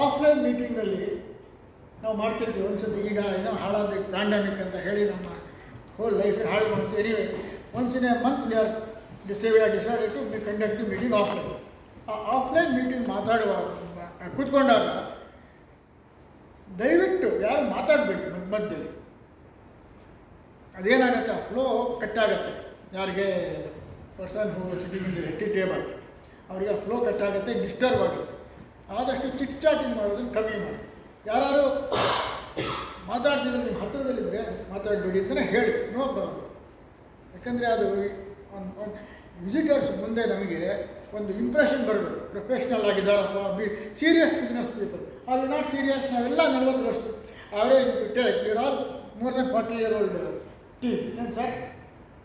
offline meeting ಅಲ್ಲಿ ನಾವು ಮಾಡ್ತಿರ್ತೀವಿ ಒಂದ್ಸತಿ. ಈಗ ಏನೋ ಹಾಳಾದ ಪ್ಯಾಂಡಮಿಕ್ ಅಂತ ಹೇಳಿ ನಮ್ಮ ಹೋಲ್ ಲೈಫ್ ಹಾಳು ಮಾಡ್ತೀವಿ. Anyway, once in a month we are decided to conduct meeting offline. ಆ ಆಫ್ಲೈನ್ ಮೀಟಿಂಗ್ ಮಾತಾಡುವಾಗ ಕೂತ್ಕೊಂಡಾಗ ದಯವಿಟ್ಟು ಯಾರು ಮಾತಾಡಬೇಡಿ ಮಧ್ಯದಲ್ಲಿ. ಅದೇನಾಗುತ್ತೆ, ಆ ಫ್ಲೋ ಕಟ್ಟಾಗುತ್ತೆ. ಯಾರಿಗೆ person who sitting in S T table ಅವರಿಗೆ ಆ ಫ್ಲೋ ಕಟ್ಟಾಗುತ್ತೆ, ಡಿಸ್ಟರ್ಬ್ ಆಗುತ್ತೆ. ಆದಷ್ಟು ಚಿಟ್ ಚಾಟಿಂಗ್ ಮಾಡೋದನ್ನು ಕಮ್ಮಿ ಮಾಡಿ. ಯಾರು ಮಾತಾಡ್ತಿದ್ರೆ ನಿಮ್ಮ ಹತ್ತಿರದಲ್ಲಿದ್ದರೆ ಮಾತಾಡಬೇಡಿ ಅಂತಲೇ ಹೇಳಿ, ನೋ ಪ್ರಾಬ್ಲಮ್. ಯಾಕಂದರೆ ಅದು ವಿಸಿಟರ್ಸ್ ಮುಂದೆ ನಮಗೆ ಒಂದು ಇಂಪ್ರೆಷನ್ ಬರಬೇಕು, ಪ್ರೊಫೆಷ್ನಲ್ ಆಗಿದ್ದಾರಪ್ಪ, serious business people. Are not serious. ನಾವೆಲ್ಲ 40 ವರ್ಷ average take your all more than 40 year old team ಏನು ಸರ್.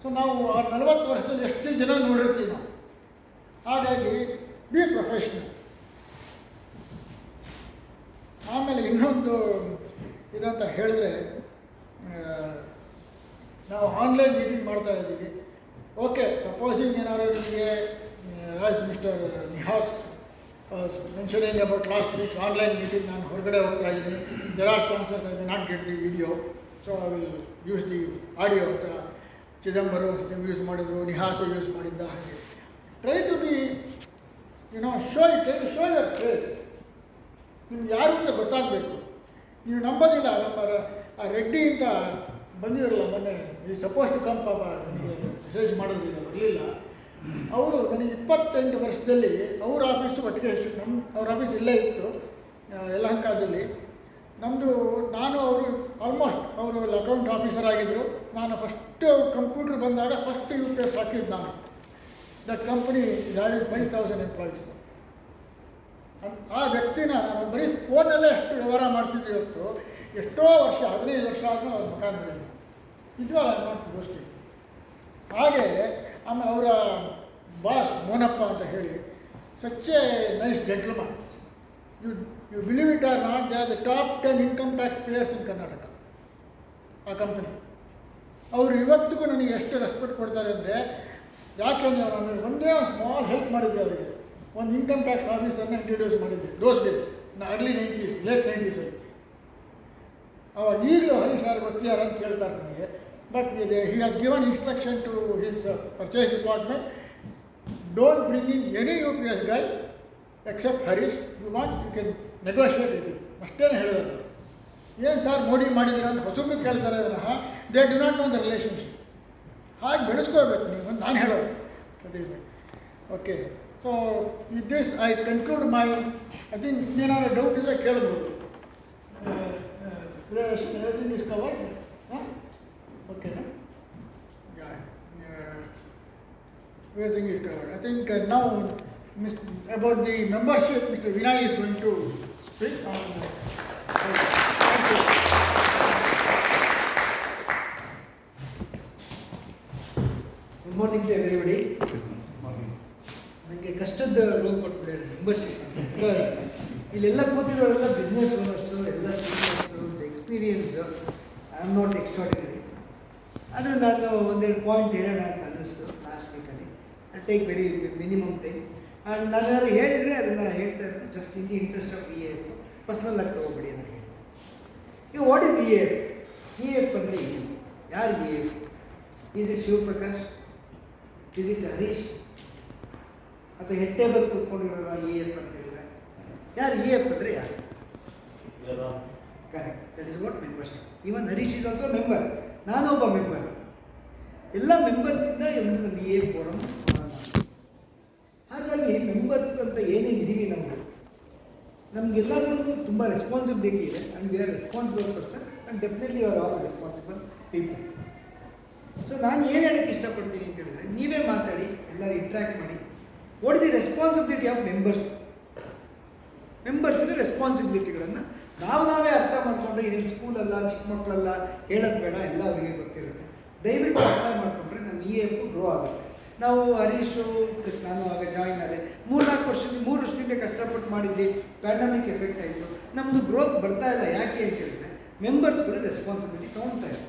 ಸೊ ನಾವು ಆ 40 ವರ್ಷದಲ್ಲಿ ಎಷ್ಟು ಜನ ನೋಡಿರ್ತೀವಿ ನಾವು. ಹಾಗಾಗಿ ಬಿ ಪ್ರೊಫೆಷ್ನಲ್. ಆಮೇಲೆ ಇನ್ನೊಂದು ಇದಂತ ಹೇಳಿದ್ರೆ, ನಾವು ಆನ್ಲೈನ್ ಮೀಟಿಂಗ್ ಮಾಡ್ತಾ ಇದ್ದೀವಿ. ಓಕೆ, ಸಪೋಸಿಂಗ್ ಏನಾದ್ರು ನಿಮಗೆ as mister Nihas mentioning about last weeks online meeting, ನಾನು ಹೊರಗಡೆ ಹೋಗ್ತಾ ಇದ್ದೀನಿ, there are chances I may not get the video, so I will use the audio ಅಂತ ಚಿದಂಬರಂ ಯೂಸ್ ಮಾಡಿದ್ರು, ನಿಹಾಸು ಯೂಸ್ ಮಾಡಿದ್ದ. ಹಾಗೆ try to be show your face. ನಿಮ್ಗೆ ಯಾರು ಅಂತ ಗೊತ್ತಾಗಬೇಕು. ನೀವು ನಂಬೋದಿಲ್ಲ, ನಮ್ಮ ಆ ರೆಡ್ಡಿ ಅಂತ ಬಂದಿರಲ್ಲ ಮೊನ್ನೆ, ಈ ಸಪೋಸ್ ಟು ಕಮ್, ಪಾಪ ನನಗೆ ಮೆಸೇಜ್ ಮಾಡೋದಿಲ್ಲ, ಬರಲಿಲ್ಲ. ಅವರು ನನಗೆ 28 ವರ್ಷದಲ್ಲಿ ಅವ್ರ ಆಫೀಸು ಒಟ್ಟಿಗೆ ಅವ್ರ ಆಫೀಸ್ ಇಲ್ಲೇ ಇತ್ತು ಯಲಹಂಕದಲ್ಲಿ. ನಾನು ಅವರು ಆಲ್ಮೋಸ್ಟ್ ಅವರು ಅಕೌಂಟ್ ಆಫೀಸರ್ ಆಗಿದ್ದರು. ನಾನು ಫಸ್ಟು ಕಂಪ್ಯೂಟರ್ ಬಂದಾಗ ಫಸ್ಟ್ UPS ಹಾಕಿದ್ದು ನಾನು. That company is having 5,000 employees. ಆ ವ್ಯಕ್ತಿನ ನಾನು ಬರೀ ಫೋನಲ್ಲೇ ಎಷ್ಟು ವ್ಯವಹಾರ ಮಾಡ್ತಿದ್ದೆ ಇವತ್ತು. ಎಷ್ಟೋ ವರ್ಷ, 15 ವರ್ಷ ಆದ್ಮೇಲೆ ಅವ್ರ ಮುಖ ನೋಡಿಲ್ಲ. ನಿಜವಾಗ್ಲೂ ನಾಟ್ ಗೋಷ್ಠಿ. ಹಾಗೆ ಆಮೇಲೆ ಅವರ ಬಾಸ್ ಮೋನಪ್ಪ ಅಂತ ಹೇಳಿ, such a nice gentleman. You believe it or not, they are the top 10 income tax payers in Karnataka. ಆ ಕಂಪನಿ ಅವರು ಇವತ್ತಿಗೂ ನನಗೆ ಎಷ್ಟು ರೆಸ್ಪೆಕ್ಟ್ ಕೊಡ್ತಾರೆ ಅಂದರೆ, ಯಾಕೆಂದರೆ ನಾನು ಒಂದೇ ಸ್ಮಾಲ್ ಹೆಲ್ಪ್ ಮಾಡಿದ್ದೆ ಅವರಿಗೆ. ಒಂದು ಇನ್ಕಮ್ ಟ್ಯಾಕ್ಸ್ ಆಫೀಸರ್ನ ಇಂಟ್ರೊಡ್ಯೂಸ್ ಮಾಡಿದ್ದೆ those days, early 90s, late 90s. ಅವಾಗ ಈಗಲೂ ಹರೀಶ್ ಯಾರು ಗೊತ್ತಿಯಾರ ಅಂತ ಕೇಳ್ತಾರೆ ನನಗೆ. But he has given instruction to his purchase department, don't bring in any UPS guy except Harish. You want you can negotiate with him. ಅಷ್ಟೇನೆ ಹೇಳೋದು. ಏನು ಸರ್ ಮೋಡಿ ಮಾಡಿದ್ದೀರ ಅಂತ ಹೊಸಬ್ರು ಕೇಳ್ತಾರೆ ವಿನಃ they do not know the relationship. ಹಾಗೆ ಬೆಳೆಸ್ಕೋಬೇಕು ನೀವು ಅಂತ ನಾನು ಹೇಳೋದು. Okay, so with this I conclude my, I think ಏನಾದ್ರು ಡೌಟ್ ಇದ್ದರೆ ಕೇಳ್ಬೋದು. everything is covered? Huh? Okay, no? Yeah. Everything is covered. I think now about the membership, Mr. Vinay is going to speak on thank you. Good morning to everybody. ನನಗೆ ಕಷ್ಟದ ರೋಲ್ ಕೊಟ್ಬಿಟ್ಟಿದ್ದಾರೆ ಮೆಂಬರ್ಶಿಪ್. ಬಿಕಾಸ್ ಇಲ್ಲೆಲ್ಲ ಕೂತಿರೋರೆಲ್ಲ ಬಿಸ್ನೆಸ್ ಓನರ್ಸು, ಎಲ್ಲ students, experienced. I am not extraordinary. ಆದರೆ ನಾನು ಒಂದೆರಡು ಪಾಯಿಂಟ್ ಹೇಳೋಣ ಅಂತ ಅನ್ನಿಸ್ತು ಲಾಸ್ಟ್ ವೀಕಲ್ಲಿ. I take very minimum time. And ನಾನು ಯಾರು ಹೇಳಿದರೆ ಅದನ್ನು ಹೇಳ್ತಾ ಇರೋದು just in the interest of EAF. Personal ಆಗಿ ತಗೋಬೇಡಿ ನನಗೆ. ಈಗ ವಾಟ್ ಈಸ್ EAF? EAF ಅಂದರೆ ಏನು? ಯಾರು EAF? Is it Shivaprakash? Is it Harish? ಅಥವಾ ಹೆಡ್ ಟೇಬಲ್ ಕೂತ್ಕೊಂಡಿರೋ EAF ಅಂತ ಹೇಳಿದ್ರೆ ಯಾರು? EAF ಅಂದರೆ ಯಾರು? Correct, that is what membership. Even Harish is also member, ನಾನೊಬ್ಬ ಮೆಂಬರ್. ಎಲ್ಲ ಮೆಂಬರ್ಸಿಂದ ಒಂದು ನಮ್ಮ EAF ಫೋರಮ್. ಹಾಗಾಗಿ ಮೆಂಬರ್ಸ್ ಅಂತ ಏನೇನಿದ್ದೀವಿ ನಾವು, ನಮಗೆಲ್ಲರಿಗೂ ತುಂಬ ರೆಸ್ಪಾನ್ಸಿಬಿಲಿಟಿ ಇದೆ. And we are responsible person and definitely are all responsible people. So ನಾನು ಏನು ಹೇಳೋಕ್ಕೆ ಇಷ್ಟಪಡ್ತೀನಿ ಅಂತ ಹೇಳಿದ್ರೆ, ನೀವೇ ಮಾತಾಡಿ, ಎಲ್ಲರೂ ಇಂಟ್ರ್ಯಾಕ್ಟ್ ಮಾಡಿ. What is the responsibility of members? ಮೆಂಬರ್ಸಿನ ರೆಸ್ಪಾನ್ಸಿಬಿಲಿಟಿಗಳನ್ನು ನಾವೇ ಅರ್ಥ ಮಾಡಿಕೊಂಡ್ರೆ, ಇದೇನು ಸ್ಕೂಲಲ್ಲ, ಚಿಕ್ಕ ಮಕ್ಕಳಲ್ಲ, ಹೇಳೋದು ಬೇಡ, ಎಲ್ಲ ಅವರಿಗೆ ಗೊತ್ತಿರುತ್ತೆ. ದಯವಿಟ್ಟು ಅರ್ಥ ಮಾಡಿಕೊಂಡ್ರೆ ನಮ್ಮ EAF ಗ್ರೋ ಆಗುತ್ತೆ. ನಾವು ಹರೀಶು ಪ್ಲಸ್ ನಾನು ಆಗ ಜಾಯಿನ್ ಆದೆ. 3 ವರ್ಷದಿಂದ ಕಷ್ಟಪಟ್ಟು ಮಾಡಿದ್ವಿ. ಪ್ಯಾಂಡಮಿಕ್ ಎಫೆಕ್ಟ್ ಆಯಿತು, ನಮ್ಮದು ಗ್ರೋತ್ ಬರ್ತಾ ಇಲ್ಲ. ಯಾಕೆ ಅಂತ ಹೇಳಿದ್ರೆ ಮೆಂಬರ್ಸ್ಗಳು ರೆಸ್ಪಾನ್ಸಿಬಿಲಿಟಿ ತೊಗೊಳ್ತಾ ಇಲ್ಲ.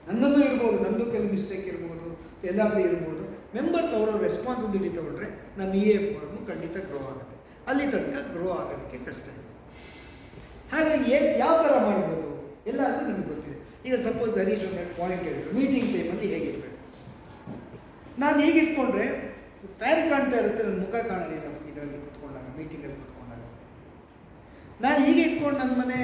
ನನ್ನದು ಇರ್ಬೋದು, ನನ್ನದು ಕೆಲವು ಮಿಸ್ಟೇಕ್ ಇರ್ಬೋದು, ಎಲ್ಲರದ್ದು ಇರ್ಬೋದು. ಮೆಂಬರ್ಸ್ ಅವರವ್ರ ರೆಸ್ಪಾನ್ಸಿಬಿಲಿಟಿ ತೊಗೊಂಡ್ರೆ ನಮ್ಮ EAF ಫೋರಮ್ಮು ಖಂಡಿತ ಗ್ರೋ ಆಗುತ್ತೆ. ಅಲ್ಲಿ ತನಕ ಗ್ರೋ ಆಗೋದಕ್ಕೆ ಕಷ್ಟ ಇದೆ. ಹಾಗಾಗಿ ಯಾವ ಥರ ಮಾಡ್ಬೋದು ಎಲ್ಲರಿಗೂ ನಿಮ್ಗೆ ಗೊತ್ತಿದೆ. ಈಗ ಸಪೋಸ್ ಹರೀಶ್ ಒಂದು ಪಾಯಿಂಟ್ ಹೇಳಿದ್ರು, ಮೀಟಿಂಗ್ ಟೈಮಲ್ಲಿ ಹೇಗಿರಬೇಕು. ನಾನು ಹೇಗಿಟ್ಕೊಂಡ್ರೆ ಫ್ಯಾನ್ ಕಾಣ್ತಾ ಇರುತ್ತೆ, ನನ್ನ ಮುಖ ಕಾಣೋದಿಲ್ಲ ಇದರಲ್ಲಿ ಕುತ್ಕೊಂಡಾಗ, ಮೀಟಿಂಗಲ್ಲಿ ಕುತ್ಕೊಂಡಾಗ. ನಾನು ಹೀಗೆ ಇಟ್ಕೊಂಡು ನನ್ನ ಮನೆ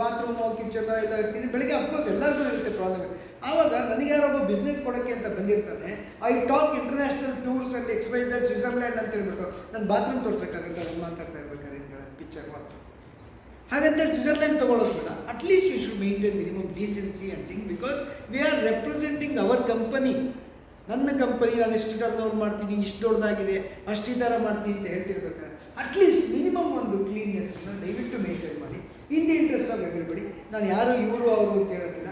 ಬಾತ್ರೂಮು ಕಿಚನ್ ಎಲ್ಲ ಇರ್ತೀನಿ, ಬೆಳಗ್ಗೆ ಅಫ್ಕೋರ್ಸ್ ಎಲ್ಲರಿಗೂ ಇರುತ್ತೆ ಪ್ರಾಬ್ಲಮ್. ಆವಾಗ ನನಗೆ ಯಾರೊಬ್ಬ ಬಿಸ್ನೆಸ್ ಕೊಡೋಕ್ಕೆ ಅಂತ ಬಂದಿರ್ತಾನೆ, I talk international tours and exposure Switzerland ಅಂತ ಹೇಳ್ಬಿಟ್ಟು ನಾನು ಬಾತ್ರೂಮ್ ತೋರ್ಸೋಕ್ಕಾಗುತ್ತೆ ಅದನ್ನು ಮಾತಾಡ್ತಾ ಇರ್ಬೇಕಾದ್ರೆ ಅಂತ ಹೇಳೋದು ಪಿಕ್ಚರ್ ಮಾತ್ರ. ಹಾಗಂತೇಳಿ ಸ್ವಿಟ್ಜರ್ಲ್ಯಾಂಡ್ ತೊಗೊಳೋದು ಬೇಡ, at least you should maintain minimum decency and thing, because we are representing our company. ನನ್ನ ಕಂಪನಿ ನಾನು ಎಷ್ಟು ಟರ್ನ್ ಮಾಡ್ತೀನಿ, ಇಷ್ಟು ದೊಡ್ಡದಾಗಿದೆ, ಅಷ್ಟು ಈ ಥರ ಮಾಡ್ತೀನಿ ಅಂತ ಹೇಳ್ತಿರ್ಬೇಕಾದ್ರೆ ಅಟ್ಲೀಸ್ಟ್ ಮಿನಿಮಮ್ ಒಂದು ಕ್ಲೀನ್ನೆಸ್ಸನ್ನು ದಯವಿಟ್ಟು ಮೇಂಟೈನ್ ಮಾಡಿ. In the interest of everybody. ನಾನು ಯಾರು ಇವರು ಅವರು ಅಂತ ಹೇಳೋದಿಲ್ಲ.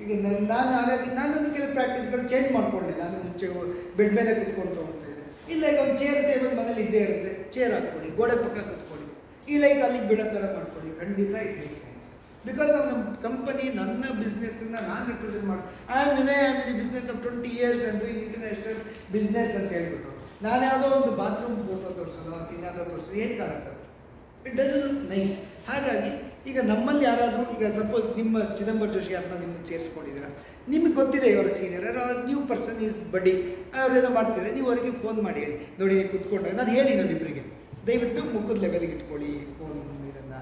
ಈಗ ನಾನು ಹಾಗಾಗಿ ನಾನು ಕೆಲವು ಪ್ರಾಕ್ಟೀಸ್ಗಳು ಚೇಂಜ್ ಮಾಡಿಕೊಂಡೆ. ನಾನು ಮುಂಚೆ ಬೆಡ್ ಮೇಲೆ ಕುತ್ಕೊಂಡು ತೊಗೊಳ್ತಾ ಇದ್ದೆ, ಇಲ್ಲ ಈಗ ಒಂದು ಚೇರ್ ಟೇಬಲ್ ಮನೇಲಿ ಇದ್ದೇ ಇರುತ್ತೆ, ಚೇರ್ ಹಾಕ್ಕೊಳ್ಳಿ, ಗೋಡೆ ಪಕ್ಕ ಕುತ್ಕೊಳ್ಳಿ, ಈ ಲೈಟ್ ಅಲ್ಲಿಗೆ ಬಿಡೋ ಥರ ಮಾಡ್ಕೊಳ್ಳಿ. ಖಂಡಿತ ಇಟ್ ಮೇಕ್ ಸೆನ್ಸ್. ಬಿಕಾಸ್ ನಾವು ನಮ್ಮ ಕಂಪನಿ ನನ್ನ ಬಿಸ್ನೆಸ್ಸನ್ನು ನಾನು ರಿಪ್ರೆಸೆಂಟ್ ಮಾಡಿ I am Vinay, I am in the business of 20 years and doing international business ಅಂತ ಹೇಳ್ಬಿಟ್ಟು ನಾನು ಯಾವುದೋ ಒಂದು ಬಾತ್ರೂಮ್ ಫೋಟೋ ತೋರಿಸೋದು ಅಥವಾ ಇನ್ನಾದರೂ ತೋರಿಸೋದು ಏನು ಕಾಣುತ್ತೆ, ಇಟ್ ಡಸಂಟ್ ಲುಕ್ ನೈಸ್. ಹಾಗಾಗಿ ಈಗ ನಮ್ಮಲ್ಲಿ ಯಾರಾದರೂ ಈಗ ಸಪೋಸ್ ನಿಮ್ಮ ಚಿದಂಬರ ಜೋಶಿ ಯಾರನ್ನ ನಿಮ್ಮನ್ನು ಸೇರಿಸ್ಕೊಂಡಿದ್ದೀರಾ, ನಿಮಗೆ ಗೊತ್ತಿದೆ ಇವರ ಸೀನಿಯರ್ ನ್ಯೂ ಪರ್ಸನ್ ಈಸ್ ಬಡಿ, ಅವ್ರೇನೋ ಮಾಡ್ತಿದ್ದಾರೆ, ನೀವು ಅವರಿಗೆ ಫೋನ್ ಮಾಡಿ ಹೇಳಿ, ನೋಡಿ ನೀವು ಕುತ್ಕೊಂಡಾಗ ನಾನು ಹೇಳಿ ನನ್ನಿಬ್ಬರಿಗೆ ದಯವಿಟ್ಟು ಮುಖದ ಲೆವೆಲ್ಗೆ ಇಟ್ಕೊಳ್ಳಿ ಫೋನ್ ಇದನ್ನು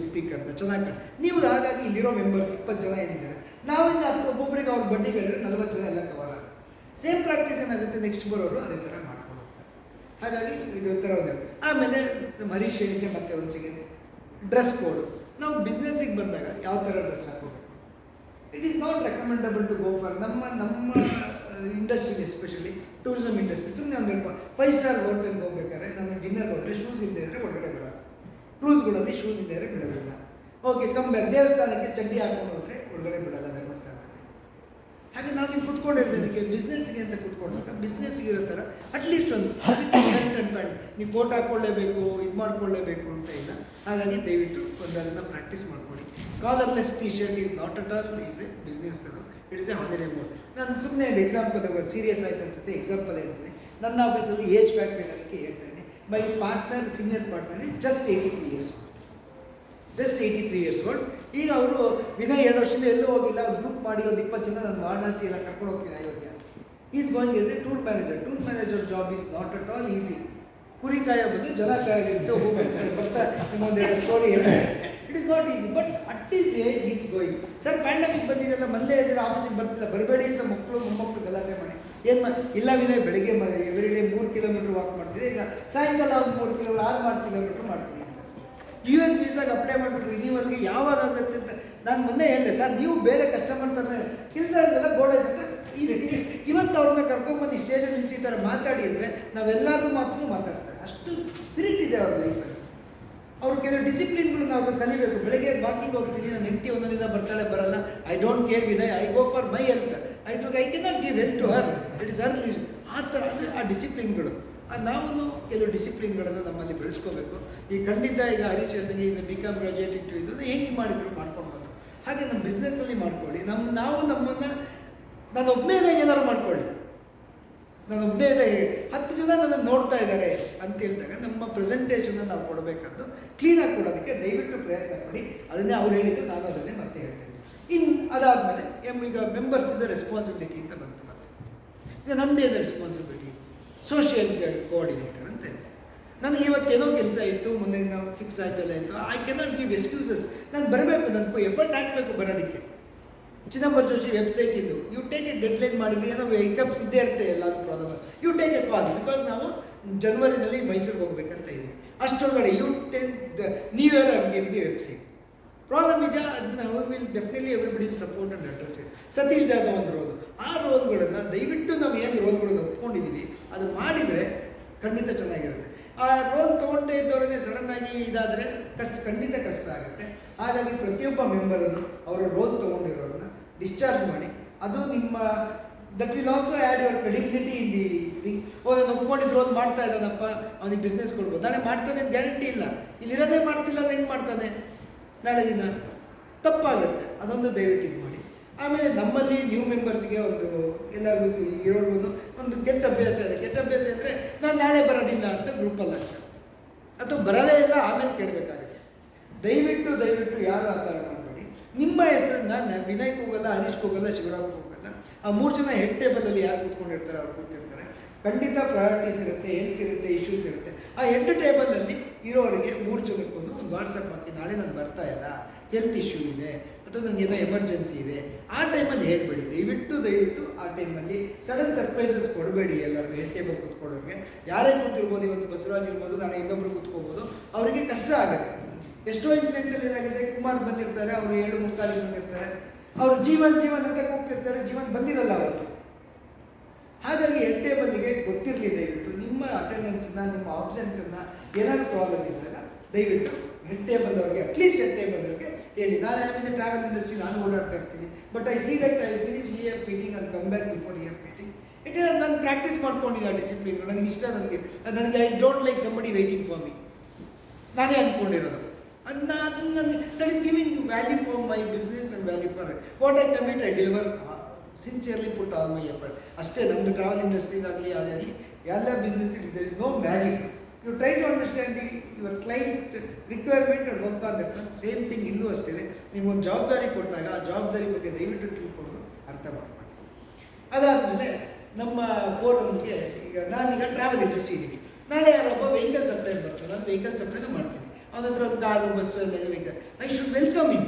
ಸ್ಪೀಕರ್ನ ಚೆನ್ನಾಗಿ. ನೀವು ಹಾಗಾಗಿ ಇಲ್ಲಿರೋ ಮೆಂಬರ್ಸ್ 20 ಜನ ಏನಿದ್ದಾರೆ, ನಾವಿಂದ ಒಬ್ಬೊಬ್ಬರಿಗೆ ಅವ್ರ ಬಡ್ಡಿಗೆ ಹೇಳಿದ್ರೆ 40 ಜನ ಎಲ್ಲ ಕವರ್ ಆಗುತ್ತೆ. ಸೇಮ್ ಪ್ರಾಕ್ಟೀಸ್ ಏನಾಗುತ್ತೆ, ನೆಕ್ಸ್ಟ್ ಬರೋರು ಅದೇ ಥರ ಮಾಡ್ಕೊಂಡು ಹೋಗ್ತಾರೆ. ಹಾಗಾಗಿ ಇದು ಒಂಥರ ಒಂದು. ಆಮೇಲೆ ನಮ್ಮ ಹರೀಶ್ ಹೇಳಿಕೆ ಮತ್ತೆ ಒಂದು ಸೆಕೆಂಡ್ ಡ್ರೆಸ್ ಕೋಡು. ನಾವು ಬಿಸ್ನೆಸ್ಸಿಗೆ ಬಂದಾಗ ಯಾವ ಥರ ಡ್ರೆಸ್ ಹಾಕೋಬೇಕು, it is not recommendable to go for ನಮ್ಮ ಇಂಡಸ್ಟ್ರಿ, ಎಸ್ಪೆಷಲಿ ಟೂರಿಸಮ್ ಇಂಡಸ್ಟ್ರಿ. ಸುಮ್ಮನೆ ಒಂದು 5 ಸ್ಟಾರ್ ಹೋಟೆಲ್ಗೆ ಹೋಗ್ಬೇಕಾದ್ರೆ ನಾನು ಡಿನ್ನರ್ಗೆ ಹೋದರೆ ಶೂಸ್ ಇಲ್ಲದೆ ಇದ್ದರೆ ಒಳಗಡೆ ಬಿಡೋದು, ಕ್ರೂಸ್ಗಳಲ್ಲಿ ಶೂಸ್ ಇದ್ದರೆ ಬಿಡೋದಿಲ್ಲ. ಓಕೆ, ಕಮ್ ಬ್ಯಾಕ್ ದೇವಸ್ಥಾನಕ್ಕೆ ಚಡ್ಡಿ ಹಾಕೊಂಡು ಹೋದರೆ ಒಳಗಡೆ ಬಿಡೋಲ್ಲ ಧರ್ಮಸ್ಥಾನ. ಹಾಗೆ ನಾವು ಇಲ್ಲಿ ಕುತ್ಕೊಂಡಿದ್ದಕ್ಕೆ ಬಿಸ್ನೆಸ್ಸಿಗೆ ಅಂತ ಕುತ್ಕೊಂಡಾಗ ಬಿಸ್ನೆಸ್ಸಿಗೆ ಇರೋ ಥರ ಅಟ್ಲೀಸ್ಟ್ ಒಂದು ಪ್ಯಾಂಟ್ ಆ್ಯಂಡ್ ಪ್ಯಾಂಟ್ ನೀವು ಕೋಟ್ ಹಾಕ್ಕೊಳ್ಳೇಬೇಕು, ಇದು ಮಾಡ್ಕೊಳ್ಳೇಬೇಕು ಅಂತ ಇಲ್ಲ. ಹಾಗಾಗಿ ದಯವಿಟ್ಟು ಒಂದು ಅದನ್ನು ಪ್ರಾಕ್ಟೀಸ್ ಮಾಡ್ಕೊಳ್ಳಿ. Collarless T shirt is not at all is a business, ಅದು it is a holiday mode. ನಾನು ಸುಮ್ಮನೆ ಒಂದು ಎಕ್ಸಾಂಪಲ್ ಸೀರಿಯಸ್ ಆಯ್ತು ಅನ್ಸುತ್ತೆ, ಎಕ್ಸಾಂಪಲ್ ಹೇಳ್ತೀನಿ. ನನ್ನ ಆಫೀಸಲ್ಲಿ ಏಜ್ ಫ್ಯಾಕ್ಟ್ರಿ ಅದಕ್ಕೆ ಹೇಳ್ತೇನೆ. My partner, senior partner just 83 years, just 83 years old. ಈಗ ಅವರು ವಿನಯ್ 2 ವರ್ಷದಿಂದ ಎಲ್ಲೂ ಹೋಗಿಲ್ಲ, ಒಂದು ಗ್ರೂಪ್ ಮಾಡಿ ಒಂದು 20 ಜನ ನಾನು ವಾರಣಾಸಿ ಎಲ್ಲ ಕರ್ಕೊಂಡು ಹೋಗ್ತೀನಿ Ayodhya. Is going as a tour manager. Tour manager job is not at all easy. ಕುರಿ ಕಾಯೋ ಬದಲು ಜನ ಕಾಯೋದಿರುತ್ತೆ, ಹೋಗ್ಬೇಕು ಬರ್ತಾ ನಿಮ್ಮೊಂದೆರಡು ಸ್ಟೋರಿ ಹೇಳ್ತಾರೆ. It is not easy, but at is age is going. Sir pandemic ಬಂದಿದ್ದೆಲ್ಲ ಮನೇಲೇ ಇದ್ರೆ ಆಫೀಸಿಗೆ ಬರ್ತಿಲ್ಲ, ಬರಬೇಡಿ ಅಂತ ಮಕ್ಕಳು ಮೊಮ್ಮಕ್ಕಳು ಗಲಾಟೆ ಮಾಡಿ ಏನು ಇಲ್ಲ ವಿನಯ್ ಬೆಳಗ್ಗೆ ಎವ್ರಿ ಡೇ 3 ಕಿಲೋಮೀಟ್ರ್ ವಾಕ್ ಮಾಡ್ತಿದ್ದೆ, ಈಗ ಸಾಯಂಕಾಲ ಒಂದು 3 ಕಿಲೋಮೀಟ್ರ್ 6 ಕಿಲೋಮೀಟ್ರ್ ಮಾಡ್ತೀನಿ. US ವೀಸಾಗೆ ಅಪ್ಲೈ ಮಾಡಿಬಿಟ್ರು, ರಿನ್ಯೂವಲ್ಗೆ ಯಾವಾಗ ಆಗುತ್ತೆ ಅಂತ ನಾನು ಮೊನ್ನೆ ಹೇಳಿದೆ. ಸರ್ ನೀವು ಬೇರೆ ಕಸ್ಟಮರ್ ಥರ ಕೆಲಸ ಇರಲ್ಲ, ಗೋಡೆ ಅಂದರೆ ಈಸಿ. ಇವತ್ತು ಅವ್ರನ್ನ ಕರ್ಕೊಂಡ್ಬಂದು ಸ್ಟೇಜಲ್ಲಿ ನಿಲ್ಲಿಸಿ ಈ ಥರ ಮಾತಾಡಿ ಅಂದರೆ ನಾವೆಲ್ಲರೂ ಮಾತಾಡ್ತಾರೆ. ಅಷ್ಟು ಸ್ಪಿರಿಟ್ ಇದೆ ಅವ್ರ ಲೈಫಲ್ಲಿ. ಅವ್ರು ಕೆಲವು ಡಿಸಿಪ್ಲಿನ್ಗಳು ನಾವು ಕಲಿಬೇಕು. ಬೆಳಗ್ಗೆ ವಾಕಿಂಗ್ ಹೋಗ್ತೀನಿ, ನಾನು ಹೆಂಡತಿ ಒಂದರಿಂದ ಬರ್ತಾಳೆ ಬರಲ್ಲ, I don't care Vinay, I go for my health, I cannot give health to her, it is her. ಆ ಥರ ಅಂದರೆ ಆ ಡಿಸಿಪ್ಲಿನ್ಗಳು, ನಾವು ಕೆಲವು ಡಿಸಿಪ್ಲಿನ್ಗಳನ್ನು ನಮ್ಮಲ್ಲಿ ಬೆಳೆಸ್ಕೋಬೇಕು. ಈ ಖಂಡಿತ ಈಗ ಹರೀಶ್ ಹೇಳಿದಂಗೆ ಈಸ್ ಎ ಬಿಕಾಮ್ ಗ್ರಾಜುಯೇಟ್ ಇಟ್ಟು ಇದನ್ನು ಹೆಂಗೆ ಮಾಡಿದ್ರು ಮಾಡ್ಕೊಳ್ಬೋದು. ಹಾಗೆ ನಮ್ಮ ಬಿಸ್ನೆಸ್ಸಲ್ಲಿ ಮಾಡ್ಕೊಳ್ಳಿ. ನಾವು ನಮ್ಮನ್ನು ನಾನು ಒಬ್ಬನೇ ಏನಾದ್ರು ಮಾಡ್ಕೊಳ್ಳಿ, ನಾನು ಒಬ್ಬನೇ 10 ಜನ ನನ್ನನ್ನು ನೋಡ್ತಾ ಇದ್ದಾರೆ ಅಂತ ಹೇಳಿದಾಗ ನಮ್ಮ ಪ್ರೆಸೆಂಟೇಷನ್ನ ನಾವು ಕೊಡಬೇಕಾದ್ದು ಕ್ಲೀನಾಗಿ ಕೊಡೋದಕ್ಕೆ ದಯವಿಟ್ಟು ಪ್ರಯತ್ನ ಪಡಿ. ಅದನ್ನೇ ಅವ್ರು ಹೇಳಿದ್ದು, ನಾನು ಅದನ್ನೇ ಮತ್ತೆ ಹೇಳ್ತೇನೆ. ಇನ್ನು ಅದಾದಮೇಲೆ ಈಗ ಮೆಂಬರ್ಸಿಂದ ರೆಸ್ಪಾನ್ಸಿಬಿಲಿಟಿ ಅಂತ ಬಂತು. ಮತ್ತೆ ಈಗ ನನ್ನದೇನು ರೆಸ್ಪಾನ್ಸಿಬಿಲಿಟಿ, ಸೋಷಿಯಲ್ ಕೋಆರ್ಡಿನೇಟರ್ ಅಂತ ಇದೆ. ನನಗೆ ಇವತ್ತೇನೋ ಕೆಲಸ ಇತ್ತು, ಮೊನ್ನೆ ನಾವು ಫಿಕ್ಸ್ ಆಯ್ತಲ್ಲ ಇತ್ತು, ಐ ಕೆನಾಟ್ ಗಿವ್ ಎಕ್ಸ್ಕ್ಯೂಸಸ್. ನಾನು ಬರಬೇಕು, ನನಗೆ ಎಫರ್ಟ್ ಹಾಕಬೇಕು ಬರೋದಕ್ಕೆ. ಚಿದಂಬರ ಜೋಶಿ ವೆಬ್ಸೈಟ್ ಇದ್ದು ಯು ಟೇಕ್ ಎ ಡೆಡ್ಲೈನ್ ಮಾಡಿದ್ರೆ ಏನೋ ವೆಹಿಕಲ್ಸ್ ಇದ್ದೇ ಇರುತ್ತೆ, ಎಲ್ಲಾದರೂ problem. You take a call, because ನಾವು ಜನವರಿನಲ್ಲಿ ಮೈಸೂರಿಗೆ ಹೋಗ್ಬೇಕಂತ ಇದ್ದೀವಿ. ಅಷ್ಟೊಳಗಡೆ you take the new year I give the website. Problem ಇದೆ, ಅದನ್ನು ಅವ್ರು will definitely everybody will support and address it. Satish Jadhav ಒಂದು ರೋಲ್, ಆ ರೋಲ್ಗಳನ್ನು ದಯವಿಟ್ಟು ನಾವು ಏನು ರೋಲ್ಗಳನ್ನು ಒಪ್ಕೊಂಡಿದ್ದೀವಿ ಅದು ಮಾಡಿದರೆ ಖಂಡಿತ ಚೆನ್ನಾಗಿರುತ್ತೆ. ಆ ರೋಲ್ ತೊಗೊಂಡೇ ಇದ್ದವರನ್ನೇ ಸಡನ್ನಾಗಿ ಇದಾದರೆ ಖಂಡಿತ ಕಷ್ಟ ಆಗುತ್ತೆ. ಹಾಗಾಗಿ ಪ್ರತಿಯೊಬ್ಬ ಮೆಂಬರನ್ನು ಅವರ ರೋಲ್ ತೊಗೊಂಡಿರೋರನ್ನ ಡಿಸ್ಚಾರ್ಜ್ ಮಾಡಿ. ಅದು ನಿಮ್ಮ that will also add your credibility in the thing. ನಾನು ಒಪ್ಕೊಂಡಿದ್ದು ರೋಲ್ ಮಾಡ್ತಾ ಇದ್ದಾನಪ್ಪ, ಅವನಿಗೆ ಬಿಸ್ನೆಸ್ ಕೊಡ್ಬೋದು, ನಾಳೆ ಮಾಡ್ತಾನೆ ಅಂತ ಗ್ಯಾರಂಟಿ ಇಲ್ಲ. ಇಲ್ಲಿರೋದೇ ಮಾಡ್ತಿಲ್ಲ ಅಂದ್ರೆ ಹೆಂಗೆ ಮಾಡ್ತಾನೆ, ನಾಳೆ ದಿನ ತಪ್ಪಾಗುತ್ತೆ. ಅದೊಂದು ದಯವಿಟ್ಟು ಇದು ಮಾಡಿ. ಆಮೇಲೆ ನಮ್ಮಲ್ಲಿ ನ್ಯೂ ಮೆಂಬರ್ಸ್ಗೆ ಒಂದು ಎಲ್ಲರಿಗೂ ಇರೋರ್ಬೋದು ಒಂದು ಕೆಟ್ಟ ಅಭ್ಯಾಸ ಇದೆ. ಕೆಟ್ಟ ಅಭ್ಯಾಸ ಅಂದರೆ ನಾನು ನಾಳೆ ಬರೋದಿಲ್ಲ ಅಂತ ಗ್ರೂಪಲ್ಲಿ ಆಗ್ತದೆ, ಅಥವಾ ಬರೋದೇ ಇಲ್ಲ ಆಮೇಲೆ ಕೇಳಬೇಕಾಗುತ್ತೆ. ದಯವಿಟ್ಟು ಯಾರು ಆ ಥರ ಮಾಡಬೇಡಿ. ನಿಮ್ಮ ಹೆಸರನ್ನ ವಿನಯ್ಗೆ ಹೋಗಲ್ಲ, ಹರೀಶ್ಗೆ ಹೋಗಲ್ಲ, ಶಿವರಾಮ್ಗೆ ಹೋಗಲ್ಲ. ಆ 3 ಜನ ಹೆಡ್ ಟೇಬಲಲ್ಲಿ ಯಾರು ಕೂತ್ಕೊಂಡಿರ್ತಾರೆ ಅವ್ರು ಕೂತಿರ್ತಾರೆ. ಖಂಡಿತ ಪ್ರಯಾರಿಟೀಸ್ ಇರುತ್ತೆ, ಹೆಲ್ತ್ ಇರುತ್ತೆ, ಇಶ್ಯೂಸ್ ಇರುತ್ತೆ. ಆ ಹೆಡ್ ಟೇಬಲಲ್ಲಿ ಇರೋರಿಗೆ 3 ಜನಕ್ಕೊಂದು ಒಂದು ವಾಟ್ಸಪ್ ಮಾಡ್ತೀನಿ, ನಾಳೆ ನಾನು ಬರ್ತಾ ಇಲ್ಲ, ಹೆಲ್ತ್ ಇಶ್ಯೂ ಇದೆ ಅಥವಾ ನನಗೇನೋ ಎಮರ್ಜೆನ್ಸಿ ಇದೆ, ಆ ಟೈಮಲ್ಲಿ ಹೇಳ್ಬೇಡಿ. ದಯವಿಟ್ಟು ಆ ಟೈಮಲ್ಲಿ ಸಡನ್ ಸರ್ಪ್ರೈಸಸ್ ಕೊಡಬೇಡಿ. ಎಲ್ಲರಿಗೂ ಹೆಡ್ ಟೇಬಲ್ ಕೂತ್ಕೊಳ್ಳೋರಿಗೆ ಯಾರೇ ಕೂತಿರ್ಬೋದು, ಇವತ್ತು ಬಸವರಾಜ್ ಇರ್ಬೋದು, ನಾಳೆ ಇನ್ನೊಬ್ರು ಕೂತ್ಕೋಬೋದು, ಅವರಿಗೆ ಕಷ್ಟ ಆಗುತ್ತೆ. ಎಷ್ಟೋ ಇನ್ಸಿಡೆಂಟಲ್ಲಿ ಏನಾಗಿದೆ, ಕುಮಾರ್ ಬಂದಿರ್ತಾರೆ, ಅವರು 7:45 ಬಂದಿರ್ತಾರೆ, ಅವರು ಜೀವನ್ ಅಂತ ಹೋಗ್ತಿರ್ತಾರೆ, ಜೀವನ್ ಬಂದಿರಲ್ಲ ಅವತ್ತು. ಹಾಗಾಗಿ ಹೆಡ್ ಟೇಬಲ್ಗೆ ಗೊತ್ತಿರಲಿ, ದಯವಿಟ್ಟು ನಿಮ್ಮ ಅಟೆಂಡೆನ್ಸ್ನ, ನಿಮ್ಮ ಆಬ್ಸೆಂಟನ್ನು ಏನಾದರೂ ಪ್ರಾಬ್ಲಮ್ ಇದ್ದಾಗ ದಯವಿಟ್ಟು ಹೆಡ್ ಟೇಬಲ್ ಅವ್ರಿಗೆ, ಅಟ್ಲೀಸ್ಟ್ ಹೆಡ್ ಟೇಬಲ್ ಅವ್ರಿಗೆ ಹೇಳಿ. ನಾನು ಆಮೇಲೆ ಟ್ರಾವೆಲ್ ಇಂಡಸ್ಟ್ರಿ ನಾನು ಓಡಾಡ್ತಾ ಇರ್ತೀನಿ, but I see that I finish EF meeting and come back before EF meeting. ಯಾಕೆಂದರೆ ನಾನು ಪ್ರಾಕ್ಟೀಸ್ ಮಾಡ್ಕೊಂಡಿದ್ದೆ ಆ ಡಿಸಿಪ್ಲಿನ್, ನನಗೆ ಇಷ್ಟ. ನನಗೆ I don't like somebody waiting for me, ನಾನೇ ಅಂದ್ಕೊಂಡಿರೋದು. That is giving value for my business and value for what I commit, I deliver sincerely, put all my effort. ಅಷ್ಟೇ. ನಮ್ಮದು ಟ್ರಾವೆಲ್ ಇಂಡಸ್ಟ್ರಿಗಾಗಲಿ ಅದಾಗಲಿ ಎಲ್ಲ business there is no magic. You try to understand your client requirement and work on that. Same thing ಇಲ್ಲೂ ಅಷ್ಟೇ. ನಿಮಗೊಂದು ಜವಾಬ್ದಾರಿ ಕೊಟ್ಟಾಗ ಆ ಜವಾಬ್ದಾರಿ ಬಗ್ಗೆ ದಯವಿಟ್ಟು ತಿಳ್ಕೊಂಡು ಅರ್ಥ ಮಾಡ್ಕೊಳ್ಳಿ. ಅದಾದಮೇಲೆ ನಮ್ಮ ಫೋರಮ್ಗೆ ನಾನೀಗ ಟ್ರಾವೆಲ್ ಇಂಡಸ್ಟ್ರಿ ಇದ್ದೀನಿ, ನಾಳೆ ಯಾರೊಬ್ಬ ವೆಹಿಕಲ್ ಸಪ್ಲೈ ಬರ್ತಾರೆ, ನಾನು ವೆಹಿಕಲ್ ಸಪ್ಲೈನ ಮಾಡ್ತೀನಿ. ಅವನ ಹತ್ರ ಒಂದು ಕಾರು, ಬಸ್ಸು ಎಲ್ಲ ವೆಹಿಕಲ್, ಐ ಶುಡ್ ವೆಲ್ಕಮ್ ಇನ್,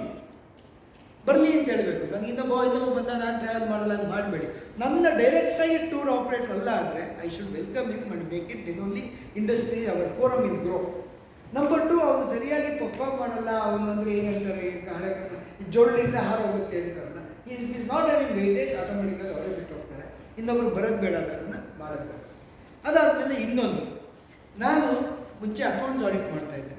ಬರಲಿ ಅಂತ ಹೇಳಬೇಕು. ನನಗೆ ಇನ್ನೊಬ್ಬ ಬಂದ ನಾನು ಟ್ರಾವೆಲ್ ಮಾಡಲ್ಲ ಅಂತ ಮಾಡಬೇಡಿ. ನನ್ನ ಡೈರೆಕ್ಟಾಗಿ ಟೂರ್ ಆಪ್ರೇಟರ್ ಅಲ್ಲ ಅಂದರೆ I should welcome in and make it then only industry our forum in grow. Number 2, ಅವನು ಸರಿಯಾಗಿ ಪರ್ಫಾರ್ಮ್ ಮಾಡಲ್ಲ, ಅವನು ಅಂದರೆ ಏನು ಹೇಳ್ತಾರೆ, ಹಳೆ ಜೋಳಿಂದ ಹಾರ ಹೋಗುತ್ತೆ ಅಂತಾರಲ್ಲ, it is not having weightage, ಆಟೋಮೆಟಿಕಾಗಿ ಅವರೇ ಬಿಟ್ಟು ಹೋಗ್ತಾರೆ. ಇನ್ನೊಬ್ರು ಬರೋದು ಬೇಡ ಅನ್ನೋದನ್ನು ಮಾಡೋದು ಬೇಡ. ಅದಾದಮೇಲೆ ಇನ್ನೊಂದು, ನಾನು ಮುಂಚೆ ಅಕೌಂಟ್ಸ್ ಆಡಿಟ್ ಮಾಡ್ತಾಯಿದ್ದೆ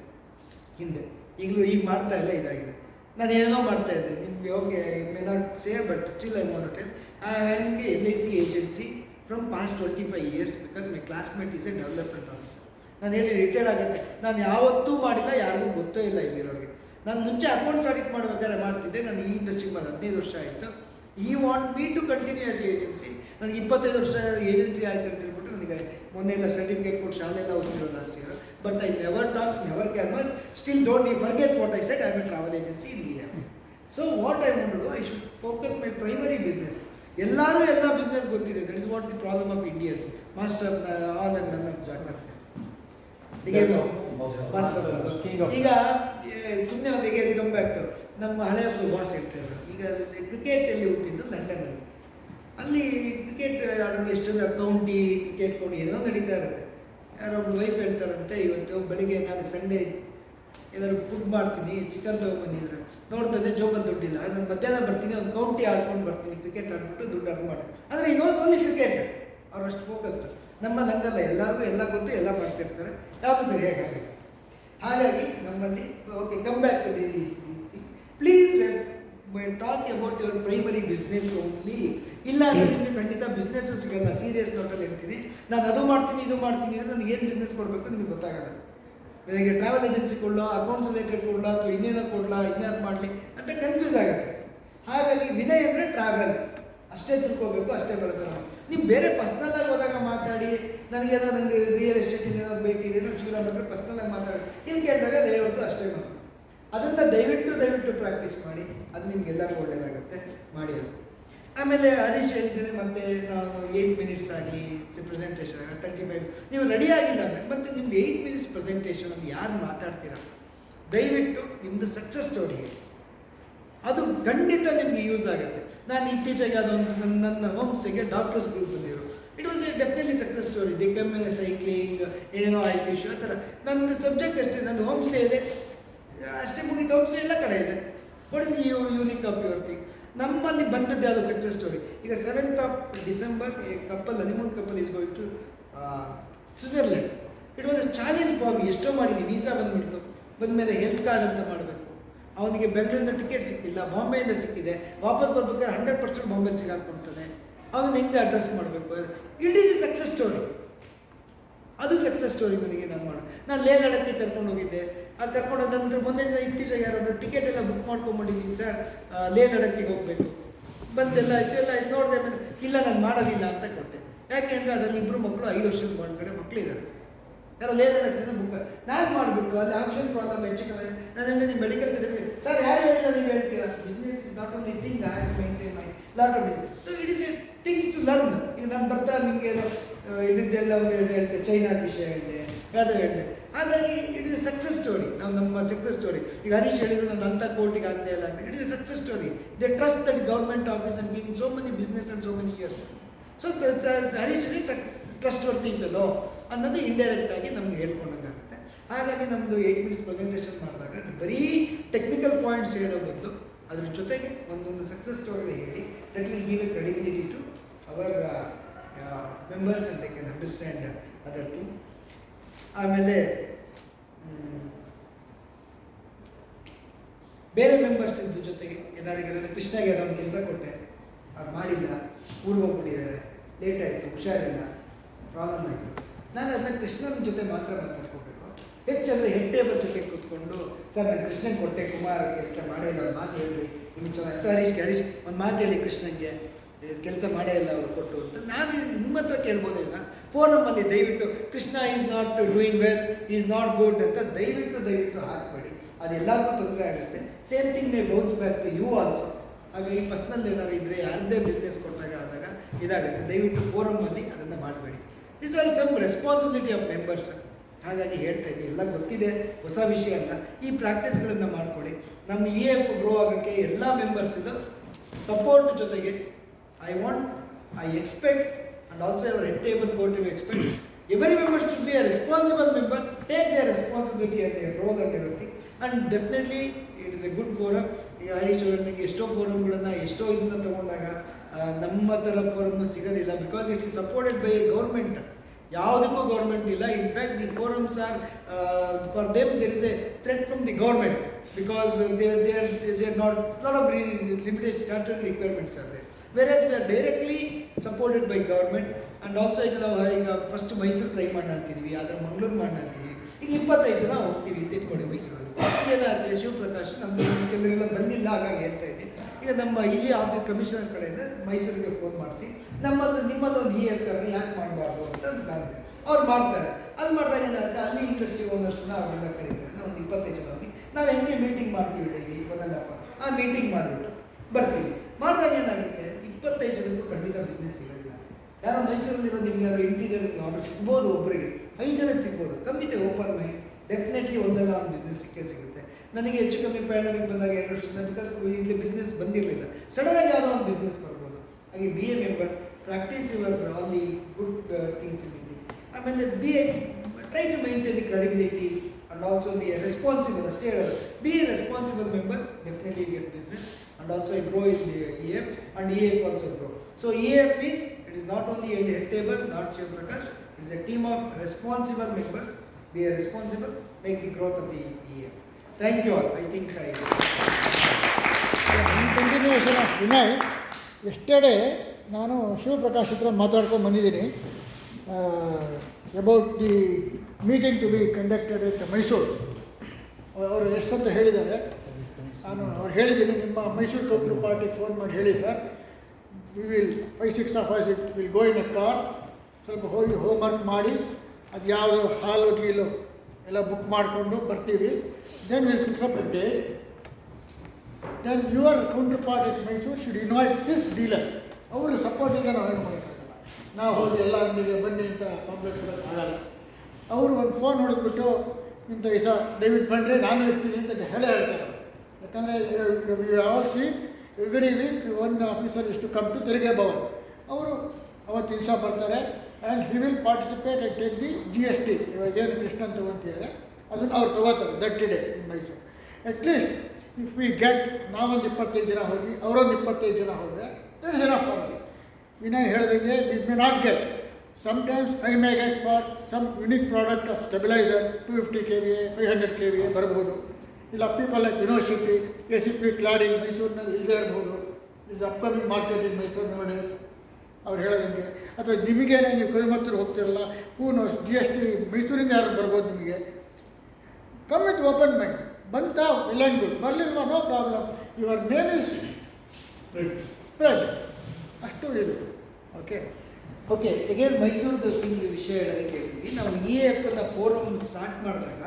ಹಿಂದೆ, ಈಗ ಮಾಡ್ತಾ ಇಲ್ಲ, ಇದಾಗಿದೆ. ನಾನು ಏನೋ ಮಾಡ್ತಾ ಇದ್ದೆ, ನಿಮಗೆ okay may not say, but still I want to tell, I am a LIC agency from past 25 years because my classmate is a development officer. ನಾನು ಹೇಳಿ ರಿಟೈರ್ಡ್ ಆಗುತ್ತೆ, ನಾನು ಯಾವತ್ತೂ ಮಾಡಿಲ್ಲ, ಯಾರಿಗೂ ಗೊತ್ತೇ ಇಲ್ಲ ಇಲ್ಲಿರೋರಿಗೆ. ನಾನು ಮುಂಚೆ ಅಕೌಂಟ್ಸ್ ಆಡಿಟ್ ಮಾಡ್ಬೇಕಾದ್ರೆ ಮಾಡ್ತಿದ್ದೆ, ನಾನು ಈ ಇಂಡಸ್ಟ್ರಿಗೆ ಬಂದು 15 ವರ್ಷ ಆಯಿತು. ಈ want me to continue as agency. ನನಗೆ 25 ವರ್ಷ ಏಜೆನ್ಸಿ ಆಯಿತು ಅಂತ ಹೇಳ್ಬಿಟ್ಟು ನನಗೆ ಮೊನ್ನೆ ಎಲ್ಲ ಸರ್ಟಿಫಿಕೇಟ್ ಕೊಟ್ಟು ಶಾಲೆಲ್ಲ ಓದಿರೋ last year. But I never talk, never canvas, still don't you forget what I said, I am a travel agency in India. So what I want to do, I should focus my primary business. ಎಲ್ಲರೂ ಎಲ್ಲ ಬಿಸ್ನೆಸ್ ಗೊತ್ತಿದೆ, that is what the problem of Indians. Master all and none of jogger. ಈಗ ಸುಮ್ಮನೆ ಒಂದು ಹೇಗೆ ಕಮ್ ಬ್ಯಾಕ್ ಟು ನಮ್ಮ ಹಳೆಯ ಬಾಸ್ ಹೇಳ್ತಾರೆ, ಈಗ ಕ್ರಿಕೆಟಲ್ಲಿ ಹುಟ್ಟಿದ್ದು ಲಂಡನ್ನಲ್ಲಿ. ಅಲ್ಲಿ ಕ್ರಿಕೆಟ್ ಆಡೋದು ಎಷ್ಟೊಂದು ಕೌಂಟಿ ಕ್ರಿಕೆಟ್ ಕೊಂಡು ಏನೋ ನಡೀತಾ ಇರುತ್ತೆ. ಯಾರೊಬ್ರು ವೈಫ್ ಹೇಳ್ತಾರಂತೆ, ಇವತ್ತು ಬೆಳಿಗ್ಗೆ ನಾನು ಸಂಡೇ ಏನಾದ್ರು ಫುಡ್ ಮಾಡ್ತೀನಿ, ಚಿಕನ್ ತೊಗೊಂಬಂದಿದ್ರೆ ನೋಡ್ತದೆ ಜೋಬಲ್ಲಿ ದುಡ್ಡಿಲ್ಲ, ನಾನು ಮಧ್ಯಾಹ್ನ ಬರ್ತೀನಿ, ಒಂದು ಕೌಂಟಿ ಆಡ್ಕೊಂಡು ಬರ್ತೀನಿ, ಕ್ರಿಕೆಟ್ ಆಡ್ಬಿಟ್ಟು ದುಡ್ಡು ಅರ್ನ್ ಮಾಡಿ. ಅಂದರೆ ಈ ನೋಸ್ ಓನ್ಲಿ ಕ್ರಿಕೆಟ್, ಅವ್ರು ಅಷ್ಟು ಫೋಕಸ್ಡ್. ನಮ್ಮಲ್ಲಿ ಹಂಗಲ್ಲ, ಎಲ್ಲರಿಗೂ ಎಲ್ಲ ಗೊತ್ತು, ಎಲ್ಲ ಮಾಡ್ತಿರ್ತಾರೆ, ಯಾವುದು ಸರಿಯಾಗಿ ಆಗಲ್ಲ. ಹಾಗಾಗಿ ನಮ್ಮಲ್ಲಿ okay come back to the please talk about your primary business only. ಇಲ್ಲ ಅಂದರೆ ನಿಮಗೆ ಖಂಡಿತ ಬಿಸ್ನೆಸ್ಸು ಸಿಗಲ್ಲ. ಸೀರಿಯಸ್ ನೋಟಲ್ಲಿ ಹೇಳ್ತೀನಿ, ನಾನು ಅದು ಮಾಡ್ತೀನಿ ಇದು ಮಾಡ್ತೀನಿ ಅಂದರೆ ನನಗೆ ಏನು ಬಿಸ್ನೆಸ್ ಕೊಡಬೇಕು ನಿಮಗೆ ಗೊತ್ತಾಗಲ್ಲ. ಬೆಳಗ್ಗೆ ಟ್ರಾವೆಲ್ ಏಜೆನ್ಸಿ ಕೊಡಲೋ, ಅಕೌಂಟ್ಸ್ ರಿಲೇಟೆಡ್ ಕೊಡಲೋ, ಅಥವಾ ಇನ್ನೇನೋ ಕೊಡಲಾ, ಇನ್ಯಾರು ಮಾಡಲಿ ಅಂತ ಕನ್ಫ್ಯೂಸ್ ಆಗುತ್ತೆ. ಹಾಗಾಗಿ ವಿನಯ್ ಅಂದರೆ ಟ್ರಾವೆಲ್ ಅಷ್ಟೇ ತಿಳ್ಕೋಬೇಕು, ಅಷ್ಟೇ ಬರುತ್ತೆ. ನೀವು ಬೇರೆ ಪರ್ಸ್ನಲ್ಲಾಗಿ ಹೋದಾಗ ಮಾತಾಡಿ, ನನಗೇನೋ ನನಗೆ ರಿಯಲ್ ಎಸ್ಟೇಟ್ ಏನಾದ್ರು ಬೇಕಿದೇನೋ ಶಿವರಾಮ್ ಅಂದರೆ ಪರ್ಸ್ನಲಾಗಿ ಮಾತಾಡಿ, ಇಲ್ಲಿ ಕೇಳಿದಾಗ ಲೇಔಟು ಅಷ್ಟೇ ಮಾತು. ಅದನ್ನು ದಯವಿಟ್ಟು ಪ್ರಾಕ್ಟೀಸ್ ಮಾಡಿ, ಅದು ನಿಮಗೆಲ್ಲರಿಗೂ ಒಳ್ಳೆಯದಾಗುತ್ತೆ, ಮಾಡಿ ಅದು. ಆಮೇಲೆ ಹರೀಶ್ ಹೇಳಿದ್ದೇನೆ, ಮತ್ತು ನಾನು 8 minutes ಆಗಲಿ ಪ್ರೆಸೆಂಟೇಷನ್ 35 ನೀವು ರೆಡಿ ಆಗಿಲ್ಲ ಅಂದರೆ ಮತ್ತು ನಿಮ್ದು 8 minutes ಪ್ರೆಸೆಂಟೇಷನ್ ಅಂತ ಯಾರು ಮಾತಾಡ್ತೀರಾ, ದಯವಿಟ್ಟು ನಿಮ್ಮದು ಸಕ್ಸಸ್ ಸ್ಟೋರಿ ಹೇಳಿ, ಅದು ಖಂಡಿತ ನಿಮಗೆ ಯೂಸ್ ಆಗುತ್ತೆ. ನಾನು ಇತ್ತೀಚೆಗೆ ಅದೊಂದು ನನ್ನ ಹೋಮ್ ಸ್ಟೇಗೆ ಡಾಕ್ಟರ್ಸ್ ಗ್ರೂಪ್ ಬಂದಿರು, it was a definitely success story. The ಕಮ್ಮಿ ಸೈಕ್ಲಿಂಗ್, ಏನೋ IP ಶೋ, ಆ ಥರ. ನನ್ನ ಸಬ್ಜೆಕ್ಟ್ ಅಷ್ಟೇ, ನಂದು ಹೋಮ್ ಸ್ಟೇ ಇದೆ ಅಷ್ಟೇ, ಮುಗಿದ ಹೋಮ್ ಸ್ಟೇ ಎಲ್ಲ ಕಡೆ ಇದೆ. What is unique of your thing? ನಮ್ಮಲ್ಲಿ ಬಂದದ್ದು ಯಾವುದೋ ಸಕ್ಸಸ್ ಸ್ಟೋರಿ. ಈಗ 7th of December couple honeymoon couple is going to Switzerland. It was a challenge for me. ಎಷ್ಟೋ ಮಾಡಿದ್ವಿ, ವೀಸಾ ಬಂದುಬಿಡ್ತು, ಬಂದಮೇಲೆ ಹೆಲ್ತ್ ಕಾರ್ಡ್ ಅಂತ ಮಾಡಬೇಕು. ಅವನಿಗೆ ಬೆಂಗಳೂರಿಂದ ಟಿಕೆಟ್ ಸಿಕ್ಕಿಲ್ಲ, ಬಾಂಬೆಯಿಂದ ಸಿಕ್ಕಿದೆ, ವಾಪಸ್ ಬರ್ಬೇಕಾದ್ರೆ 100% ಬಾಂಬೆಲಿ ಸಿಗಾಕೊಂತಾನೆ. ಅವನು ಹೆಂಗೆ ಅಡ್ರೆಸ್ ಮಾಡಬೇಕು? It is A success story. ಅದು ಸಕ್ಸಸ್ ಸ್ಟೋರಿ ನನಗೆ. ನಾನು ಲೇ ಲಡಾಖ್ಗೆ ಕರ್ಕೊಂಡು ಹೋಗಿದ್ದೆ. ಅದು ಕರ್ಕೊಂಡು ಹೋದ ನಂತರ ಮೊನ್ನೆ ಇತ್ತೀಚೆಗೆ ಯಾರಾದ್ರು ಟಿಕೆಟ್ ಎಲ್ಲ ಬುಕ್ ಮಾಡ್ಕೊಂಡ್ಬಿಟ್ಟಿದ್ದೀನಿ ಸರ್, ಲೇ ಲಡಾಖಿಗೆ ಹೋಗಬೇಕು, ಬಂದೆಲ್ಲ ಆಯಿತು, ಎಲ್ಲ ಆಯ್ತು. ನೋಡಿದೆ ಮೇಲೆ ಇಲ್ಲ ನಾನು ಮಾಡೋದಿಲ್ಲ ಅಂತ ಕೊಟ್ಟೆ. ಯಾಕೆಂದರೆ ಅದರಲ್ಲಿ 2 ಮಕ್ಕಳು 5 ವರ್ಷದ ಒಳಗಡೆ ಮಕ್ಕಳಿದ್ದಾರೆ. ಯಾರೋ ಲೇ ಲಡಾಖಿಂದ ಬುಕ್ ನಾನು ಮಾಡಿಬಿಟ್ಟು ಅಲ್ಲಿ ಆಕ್ಷನ್ ಪ್ರಾಬ್ಲಮ್ ಹೆಚ್ಚು ಕಮ್ಮಿ. ನಾನು ಹೇಳಿದೆ ನಿಮ್ಮ ಮೆಡಿಕಲ್ ಸರ್ಟಿಫಿಕೇಟ್ ಸರ್ ಯಾರು ಹೇಳಿಲ್ಲ, ನೀವು ಹೇಳ್ತೀರಾ. Business is not only thing, I have to maintain my lot of business. So it is a thing to learn. ಈಗ ನಾನು ಬರ್ತಾ ನಿಮಗೆ ಇದಿದ್ದೆಲ್ಲ ಒಂದು ಹೇಳ್ತೆ, ಚೈನಾ ವಿಷಯ ಹೇಳಿದೆ, ಯಾವುದೋ ಹೇಳಿದೆ. ಹಾಗಾಗಿ it is a success story. ನಾವು ನಮ್ಮ ಸಕ್ಸಸ್ ಸ್ಟೋರಿ ಈಗ ಹರೀಶ್ ಹೇಳಿದ್ರು ನಾನು ಅಂಥ ಕೋರ್ಟಿಗೆ ಆಗದೆ ಇಲ್ಲ, it is a success story. They trust that government office and giving so many business and so many years. So Harish is trustworthy fellow ಅನ್ನೋದು ಇಂಡೈರೆಕ್ಟ್ ಆಗಿ ನಮ್ಗೆ ಹೇಳ್ಕೊಂಡಾಗುತ್ತೆ. ಹಾಗಾಗಿ ನಮ್ಮದು 8 minutes ಪ್ರೆಸೆಂಟೇಷನ್ ಮಾಡಿದಾಗ ಬರೀ ಟೆಕ್ನಿಕಲ್ ಪಾಯಿಂಟ್ಸ್ ಹೇಳೋ ಬದಲು ಅದ್ರ ಜೊತೆಗೆ ಒಂದೊಂದು ಸಕ್ಸಸ್ ಸ್ಟೋರಿ ಹೇಳಿ that will give a credibility to our members and they can understand other thing. ಆಮೇಲೆ ಬೇರೆ ಮೆಂಬರ್ಸ್ ಇದ್ದು ಜೊತೆಗೆ ಏನಾರಿಗೆಲ್ಲ ಕೃಷ್ಣಗೆ ಏನೋ ಒಂದು ಕೆಲಸ ಕೊಟ್ಟೆ, ಅವ್ರು ಮಾಡಿಲ್ಲ, ಊರಿಗೆ ಹೋಗ್ಬಿಟ್ಟಿದ್ದಾರೆ, ಲೇಟ್ ಆಯಿತು, ಹುಷಾರಿಲ್ಲ, ಪ್ರಾಬ್ಲಮ್ ಆಯಿತು, ನಾನು ಅದನ್ನ ಕೃಷ್ಣನ ಜೊತೆ ಮಾತ್ರ ಮಾತಾಡ್ಕೋಬೇಕು. ಹೆಚ್ಚಂದರೆ ಹೆಡ್ ಟೇಬಲ್ ಜೊತೆ ಕೂತ್ಕೊಂಡು ಸರ್ ನಾನು ಕೃಷ್ಣನ್ ಕೊಟ್ಟೆ, ಕುಮಾರ್ ಕೆಲಸ ಮಾಡೇ ಇಲ್ಲ, ಒಂದು ಮಾತು ಹೇಳಿ ನಿಮ್ಗೆ ಚೆನ್ನಾಗಿ ಹರೀಶ್ ಒಂದು ಮಾತು ಹೇಳಿ ಕೃಷ್ಣನ್ಗೆ ಕೆಲಸ ಮಾಡೇ ಇಲ್ಲ ಅವ್ರು ಕೊಟ್ಟು ಅಂತ ನಾನು ನಿಮ್ಮ ಹತ್ರ ಕೇಳ್ಬೋದಿಲ್ಲ. ಫೋನಮ್ಮಲ್ಲಿ ದಯವಿಟ್ಟು Krishna is not doing well, is not good ಅಂತ ದಯವಿಟ್ಟು ಹಾಕಬೇಡಿ, ಅದೆಲ್ಲರಿಗೂ ತೊಂದರೆ ಆಗುತ್ತೆ. Same thing may bounce back to you also. ಹಾಗಾಗಿ ಪರ್ಸ್ನಲ್ ಏನಾದ್ರು ಇದ್ದರೆ ಯಾರದ್ದೇ ಬಿಸ್ನೆಸ್ ಕೊಟ್ಟಾಗ ಆದಾಗ ಇದಾಗುತ್ತೆ. ದಯವಿಟ್ಟು ಫೋರಮ್ಮಲ್ಲಿ ಅದನ್ನು ಮಾಡಬೇಡಿ. This all some responsibility of members. ಹಾಗಾಗಿ ಹೇಳ್ತಾ ಇದ್ದೀನಿ, ಎಲ್ಲ ಗೊತ್ತಿದೆ, ಹೊಸ ವಿಷಯ ಅಲ್ಲ. ಈ ಪ್ರಾಕ್ಟೀಸ್ಗಳನ್ನು ಮಾಡ್ಕೊಳ್ಳಿ. ನಮ್ಮ EAF ಗ್ರೋ ಆಗೋಕ್ಕೆ ಎಲ್ಲ ಮೆಂಬರ್ಸಿದು ಸಪೋರ್ಟ್ ಜೊತೆಗೆ I expect, and also our head table court will expect, every member should be a responsible member, take their responsibility and their role and everything, and definitely it is a good forum. ಈಗ ಹರೀಶ್ ಅವರಿಗೆ ಎಷ್ಟೋ ಫೋರಮ್ಗಳನ್ನು ಎಷ್ಟೋ ಇದನ್ನ ತಗೊಂಡಾಗ ನಮ್ಮ ಥರ ಫೋರಮ್ ಸಿಗೋದಿಲ್ಲ, because it is supported by government. ಯಾವುದಕ್ಕೂ ಗೌರ್ಮೆಂಟ್ ಇಲ್ಲ. In fact the forums are for them there is a threat from the government, because they are not lot of limited statutory requirements are there. Whereas we are directly supported by government, and also ಈಗ ಫಸ್ಟ್ ಮೈಸೂರು ಟ್ರೈ ಮಾಡೋಣ ಅಂತಿದ್ವಿ, ಆದರೆ ಮಂಗಳೂರು ಮಾಡೋಣ ಅಂತೀವಿ. ಈಗ 25 ಜನ ಹೋಗ್ತೀವಿ ಅಂತ ಇಟ್ಕೊಳ್ಳಿ ಮೈಸೂರಲ್ಲಿ. ಏನಾಗುತ್ತೆ, ಶಿವಪ್ರಕಾಶ್ ನಮ್ಮ ಕೆಲವರೆಲ್ಲ ಬಂದಿಲ್ಲ, ಹಾಗಾಗಿ ಹೇಳ್ತಾ ಇದ್ದೀನಿ. ಈಗ ನಮ್ಮ ಇಲ್ಲಿ ಆಫೀಸ್ ಕಮಿಷನರ್ ಕಡೆಯಿಂದ ಮೈಸೂರಿಗೆ ಫೋನ್ ಮಾಡಿಸಿ ನಿಮ್ಮಲ್ಲಿ ಒಂದು EAF ಯಾಕೆ ಮಾಡಬಾರ್ದು ಅಂತ ನಾನು ಅವ್ರು ಮಾಡ್ತಾರೆ. ಅದು ಮಾಡಿದಾಗ ಏನಾಗುತ್ತೆ, ಅಲ್ಲಿ ಇಂಡಸ್ಟ್ರಿ ಓನರ್ಸ್ನ ಅವರೆಲ್ಲ ಕರೀತಾರೆ. ನಾವು ಒಂದು 25 ಜನ ಹೋಗಿ ನಾವು ಹೆಂಗೆ ಮೀಟಿಂಗ್ ಮಾಡ್ತೀವಿ ಡೈಲಿ 1.5 hour, ಆ ಮೀಟಿಂಗ್ ಮಾಡಿಬಿಟ್ಟು ಬರ್ತೀವಿ. ಮಾಡಿದಾಗ ಏನಾಗುತ್ತೆ, 25 ಜನಕ್ಕೂ ಖಂಡಿತ ಬಿಸ್ನೆಸ್ ಸಿಗೋದಿಲ್ಲ. ಯಾರೋ ಮೈಸೂರಲ್ಲಿರೋ ನಿಮ್ಗೆ ಯಾರು ಇಂಟೀರಿಯರ್ ಆರ್ಡರ್ ಸಿಗ್ಬೋದು, ಒಬ್ಬರಿಗೆ 5 ಜನಕ್ಕೆ ಸಿಗ್ಬೋದು. ಖಂಡಿತ ಓಪನ್ ಮೈಂಡ್, ಡೆಫಿನೆಟ್ಲಿ ಒಂದಲ್ಲ ಒಂದು ಬಿಸ್ನೆಸ್ ಸಿಗುತ್ತೆ. ನನಗೆ ಹೆಚ್ಚು ಕಮ್ಮಿ ಪ್ಯಾಂಡಮಿಕ್ ಬಂದಾಗ 2 ವರ್ಷದಿಂದ, ಬಿಕಾಸ್ ಇಲ್ಲಿ ಬಿಸ್ನೆಸ್ ಬಂದಿರಲಿಲ್ಲ, ಸಡನ್ನಾಗಿ ಯಾವುದೋ ಒಂದು ಬಿಸ್ನೆಸ್ ಬರ್ಬೋದು. ಹಾಗೆ be a member, practice your all the good things in it. ಆಮೇಲೆ try to maintain the credibility and also be a responsible, be a responsible member, definitely get business, and also grow in the EAF, and EAF also grow. So EAF means it is not only a head table, not Shiv Prakash, it is a team of responsible members. Be a responsible, make the growth of the EAF. Thank you all. I think In continuation of Vinay, yesterday ನಾನು ಶಿವಪ್ರಕಾಶ್ ಹತ್ರ ಮಾತಾಡ್ಕೊಂಡು ಬಂದಿದ್ದೀನಿ about the meeting to be conducted at Mysuru. ಅವರು ಎಸ್ ಅಂತ ಹೇಳಿದ್ದಾರೆ. ನಾನು ಅವ್ರು ಹೇಳಿದ್ದೀನಿ, ನಿಮ್ಮ ಮೈಸೂರು ಕೌಂಟರ್ ಪಾರ್ಟಿಗೆ ಫೋನ್ ಮಾಡಿ ಹೇಳಿ sir, we will 5-6 of us will go in a car, ಸ್ವಲ್ಪ ಹೋಗಿ ಹೋಮ್ವರ್ಕ್ ಮಾಡಿ ಅದು ಯಾವುದು ಹಾಲು ಗೀಲು ಎಲ್ಲ ಬುಕ್ ಮಾಡಿಕೊಂಡು ಬರ್ತೀವಿ. Then will fix up a day. Then your counterpart at Mysuru should invite this dealer. ಅವರು ಸಪೋರ್ಟ್ ಇಲ್ಲ, ನಾವೇನು ಮಾಡೋಕ್ಕಾಗಲ್ಲ. ನಾವು ಹೋಗಿ ಎಲ್ಲ ಅಂಗಡಿಗೆ ಬನ್ನಿ ಅಂತ ಕಾಂಪ್ಲೇಂಟ್ ಕೊಡೋಕ್ಕಾಗಲ್ಲ. ಅವರು ಒಂದು ಫೋನ್ ಹೊಡೆದ್ಬಿಟ್ಟು ಇಂಥ ದಿವಸ ದಯವಿಟ್ಟು ಬಂದರೆ ನಾನು ಇರ್ತೀನಿ ಅಂತ ಹೇಳ್ತಾರೆ. ಯಾಕಂದರೆ all see every week one officer ಇಷ್ಟು ಕಮ್ ಟು ತೆರಿಗೆ ಭವನ್. ಅವರು ಅವತ್ತು ದಿವಸ ಬರ್ತಾರೆ and he will participate and take the GST. ಇವಾಗ ಏನು ಕೃಷ್ಣನ್ ತೊಗೊತಿದ್ದಾರೆ ಅದನ್ನು ಅವ್ರು ತೊಗೋತಾರೆ that day in Mysuru. At least if we get ನಾವೊಂದು 25 ಜನ ಹೋಗಿ ಅವರೊಂದು 25 ಜನ ಹೋದರೆ that is enough for us. Vinay ಹೇಳಿದಂಗೆ we may not get. Sometimes I may get for some unique product of stabilizer 250 kVA, 500 kVA ಬರ್ಬೋದು. ಇಲ್ಲ people like university, ACP cladding ಮೈಸೂರಿನಲ್ಲಿ ಇಲ್ಲದೆ ಇರ್ಬೋದು. Is upcoming market in Mysuru nowadays. ಅವ್ರು ಹೇಳೋದಂಗೆ, ಅಥವಾ ನಿಮಗೇನೆ ನೀವು ಕೊಯಮತ್ತೂರು ಹೋಗ್ತಿರಲ್ಲ, ಹೂ ನೋಸ್ GST ಮೈಸೂರಿಂದ ಯಾರು ಬರ್ಬೋದು ನಿಮಗೆ. Come with open mind. ಬಂತ ವೆಲ್ ಆ್ಯಂಡ್ ಗುಡ್, ಬರಲಿಲ್ವಾ no problem, your name is spread. ಅಷ್ಟು ಇದು ಓಕೆ. ಓಕೆ, ಅಗೇನ್ ಮೈಸೂರು ನಿಮಗೆ ವಿಷಯ ಹೇಳೋದಕ್ಕೆ ಹೇಳ್ತೀವಿ. ನಾವು EAF ಫೋರಮ್ ಸ್ಟಾರ್ಟ್ ಮಾಡಿದಾಗ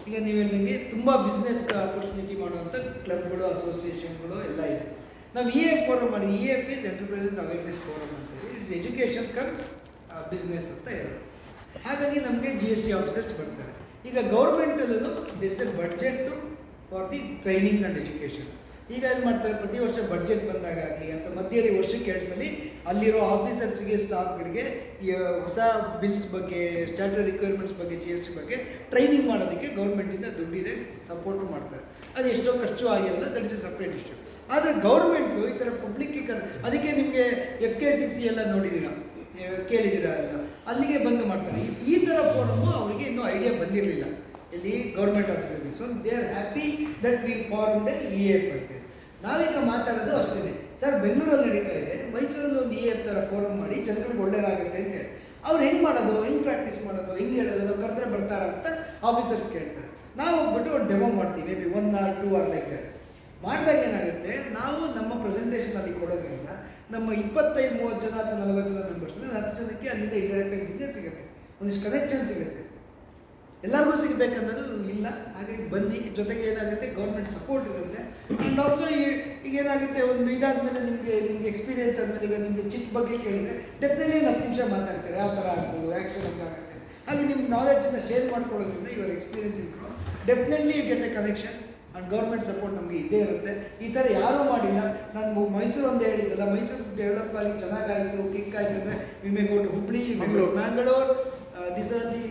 ಈಗ ನೀವು ಹೇಳಿದಂಗೆ ತುಂಬ ಬಿಸ್ನೆಸ್ ಆಪರ್ಚುನಿಟಿ ಮಾಡುವಂಥ ಕ್ಲಬ್ಗಳು, ಅಸೋಸಿಯೇಷನ್ಗಳು ಎಲ್ಲ ಇದೆ. ನಾವು EAF ಫೋರಮ್ ಮಾಡಿ, EAF is enterprises awareness forum ಅಂತ ಹೇಳಿ, ಇಟ್ಸ್ ಎಜುಕೇಷನ್ ಕಮ್ ಬಿಸ್ನೆಸ್ ಅಂತ ಹೇಳೋದು. ಹಾಗಾಗಿ ನಮಗೆ GST ಆಫೀಸರ್ಸ್ ಬರ್ತಾರೆ. ಈಗ ಗೌರ್ಮೆಂಟಲ್ಲೂ there is a budget for the training and education. ಈಗ ಏನು ಮಾಡ್ತಾರೆ, ಪ್ರತಿ ವರ್ಷ ಬಡ್ಜೆಟ್ ಬಂದಾಗ ಆಗಲಿ ಅಥವಾ ಮಧ್ಯದಲ್ಲಿ ವರ್ಷಕ್ಕೆ 2 ಸಲ ಅಲ್ಲಿರೋ ಆಫೀಸರ್ಸ್ಗೆ ಸ್ಟಾಫ್ಗಳಿಗೆ ಈ ಹೊಸ ಬಿಲ್ಸ್ ಬಗ್ಗೆ, ಸ್ಟ್ಯಾಟ್ಯೂಟರಿ ರಿಕ್ವೈರ್ಮೆಂಟ್ಸ್ ಬಗ್ಗೆ, GST ಬಗ್ಗೆ ಟ್ರೈನಿಂಗ್ ಮಾಡೋದಕ್ಕೆ ಗೌರ್ಮೆಂಟಿಂದ ದುಡ್ಡಿದೆ, ಸಪೋರ್ಟು ಮಾಡ್ತಾರೆ. ಅದು ಎಷ್ಟೋ ಖರ್ಚು ಆಗಿರಲ್ಲ, that is A separate issue. ಆದರೆ ಗೌರ್ಮೆಂಟು ಈ ಥರ ಪಬ್ಲಿಕ್ಕೀಕರಣ, ಅದಕ್ಕೆ ನಿಮಗೆ FKCC ಎಲ್ಲ ನೋಡಿದ್ದೀರಾ, ಕೇಳಿದ್ದೀರಾ ಎಲ್ಲ, ಅಲ್ಲಿಗೆ ಬಂದು ಮಾಡ್ತಾರೆ. ಈ ಥರ ಫೋರಮ್ಮು ಅವರಿಗೆ ಇನ್ನೂ ಐಡಿಯಾ ಬಂದಿರಲಿಲ್ಲ ಇಲ್ಲಿ ಗೌರ್ಮೆಂಟ್ ಆಫೀಸಲ್ಲಿ. So they are happy that we formed EAF ಅಂತ. ನಾವೀಗ ಮಾತಾಡೋದು ಅಷ್ಟೇ, ಸರ್ ಬೆಂಗಳೂರಲ್ಲಿ ನಡೀತಾ ಇದೆ, ಮೈಸೂರಲ್ಲಿ ಒಂದು EAF ಥರ ಫೋರಮ್ ಮಾಡಿ ಜನಗಳಿಗೆ ಒಳ್ಳೇದಾಗುತ್ತೆ ಅಂತ ಹೇಳಿ. ಅವ್ರು ಹೆಂಗೆ ಮಾಡೋದು, ಹೆಂಗೆ ಪ್ರಾಕ್ಟೀಸ್ ಮಾಡೋದು, ಹೆಂಗೆ ಹೇಳೋದು, ಕರೆದ್ರೆ ಬರ್ತಾರ ಅಂತ ಆಫೀಸರ್ಸ್ ಕೇಳ್ತಾರೆ. ನಾವು ಹೋಗ್ಬಿಟ್ಟು ಒಂದು ಡೆಮೋ ಮಾಡ್ತೀವಿ, may be 1 or 2 hours like that. ಮಾಡಿದಾಗ ಏನಾಗುತ್ತೆ, ನಾವು ನಮ್ಮ ಪ್ರೆಸೆಂಟೇಷನಲ್ಲಿ ಕೊಡೋದ್ರಿಂದ ನಮ್ಮ 25-30 ಜನ ಅಥವಾ 40 ಜನ ಮೆಂಬರ್ಸ್ 10 ಜನಕ್ಕೆ ಅಲ್ಲಿಂದ ಇಂಡೈರೆಕ್ಟ್ ಆಗಿ ಸಿಗುತ್ತೆ, ಒಂದಿಷ್ಟು ಕನೆಕ್ಷನ್ ಸಿಗುತ್ತೆ. ಎಲ್ಲರಿಗೂ ಸಿಗಬೇಕನ್ನೋದು ಇಲ್ಲ. ಹಾಗಾಗಿ ಬನ್ನಿ, ಜೊತೆಗೆ ಏನಾಗುತ್ತೆ ಗೌರ್ಮೆಂಟ್ ಸಪೋರ್ಟ್ ಇರುತ್ತೆ. ಆ್ಯಂಡ್ ಆಲ್ಸೋ ಈಗ ಏನಾಗುತ್ತೆ, ಒಂದು ಇದಾದಮೇಲೆ ನಿಮಗೆ ಎಕ್ಸ್ಪೀರಿಯನ್ಸ್ ಆದಮೇಲೆ ಈಗ ನಿಮಗೆ ಚಿಕ್ಕ ಬಗ್ಗೆ ಕೇಳಿದರೆ ಡೆಫಿನೆಟ್ಲಿ 10 ನಿಮಿಷ ಮಾತಾಡ್ತಾರೆ, ಯಾವ ಥರ ಆಗ್ಬೋದು, ಆ್ಯಕ್ಷನ್ ಹಂಗಾಗುತ್ತೆ. ಹಾಗೆ ನಿಮ್ಮ ನಾಲೆಡ್ಜನ್ನು ಶೇರ್ ಮಾಡ್ಕೊಳ್ಳೋದ್ರಿಂದ ಇವರ ಎಕ್ಸ್ಪೀರಿಯನ್ಸ್ ಇಟ್ಕೊಂಡು definitely you get a connections. And government support ನಮಗೆ ಇದ್ದೇ ಇರುತ್ತೆ. ಈ ಥರ ಯಾರೂ ಮಾಡಿಲ್ಲ. ನಾನು ಮೈಸೂರು ಒಂದೇ ಹೇಳಿದ್ದಲ್ಲ, ಮೈಸೂರು ಡೆವಲಪ್ ಆಗಿ ಚೆನ್ನಾಗಾಯಿತು, ಕ್ಲಿಕ್ ಆಯಿತು ಅಂದರೆ we may go to Hubli, Mangalore. This are the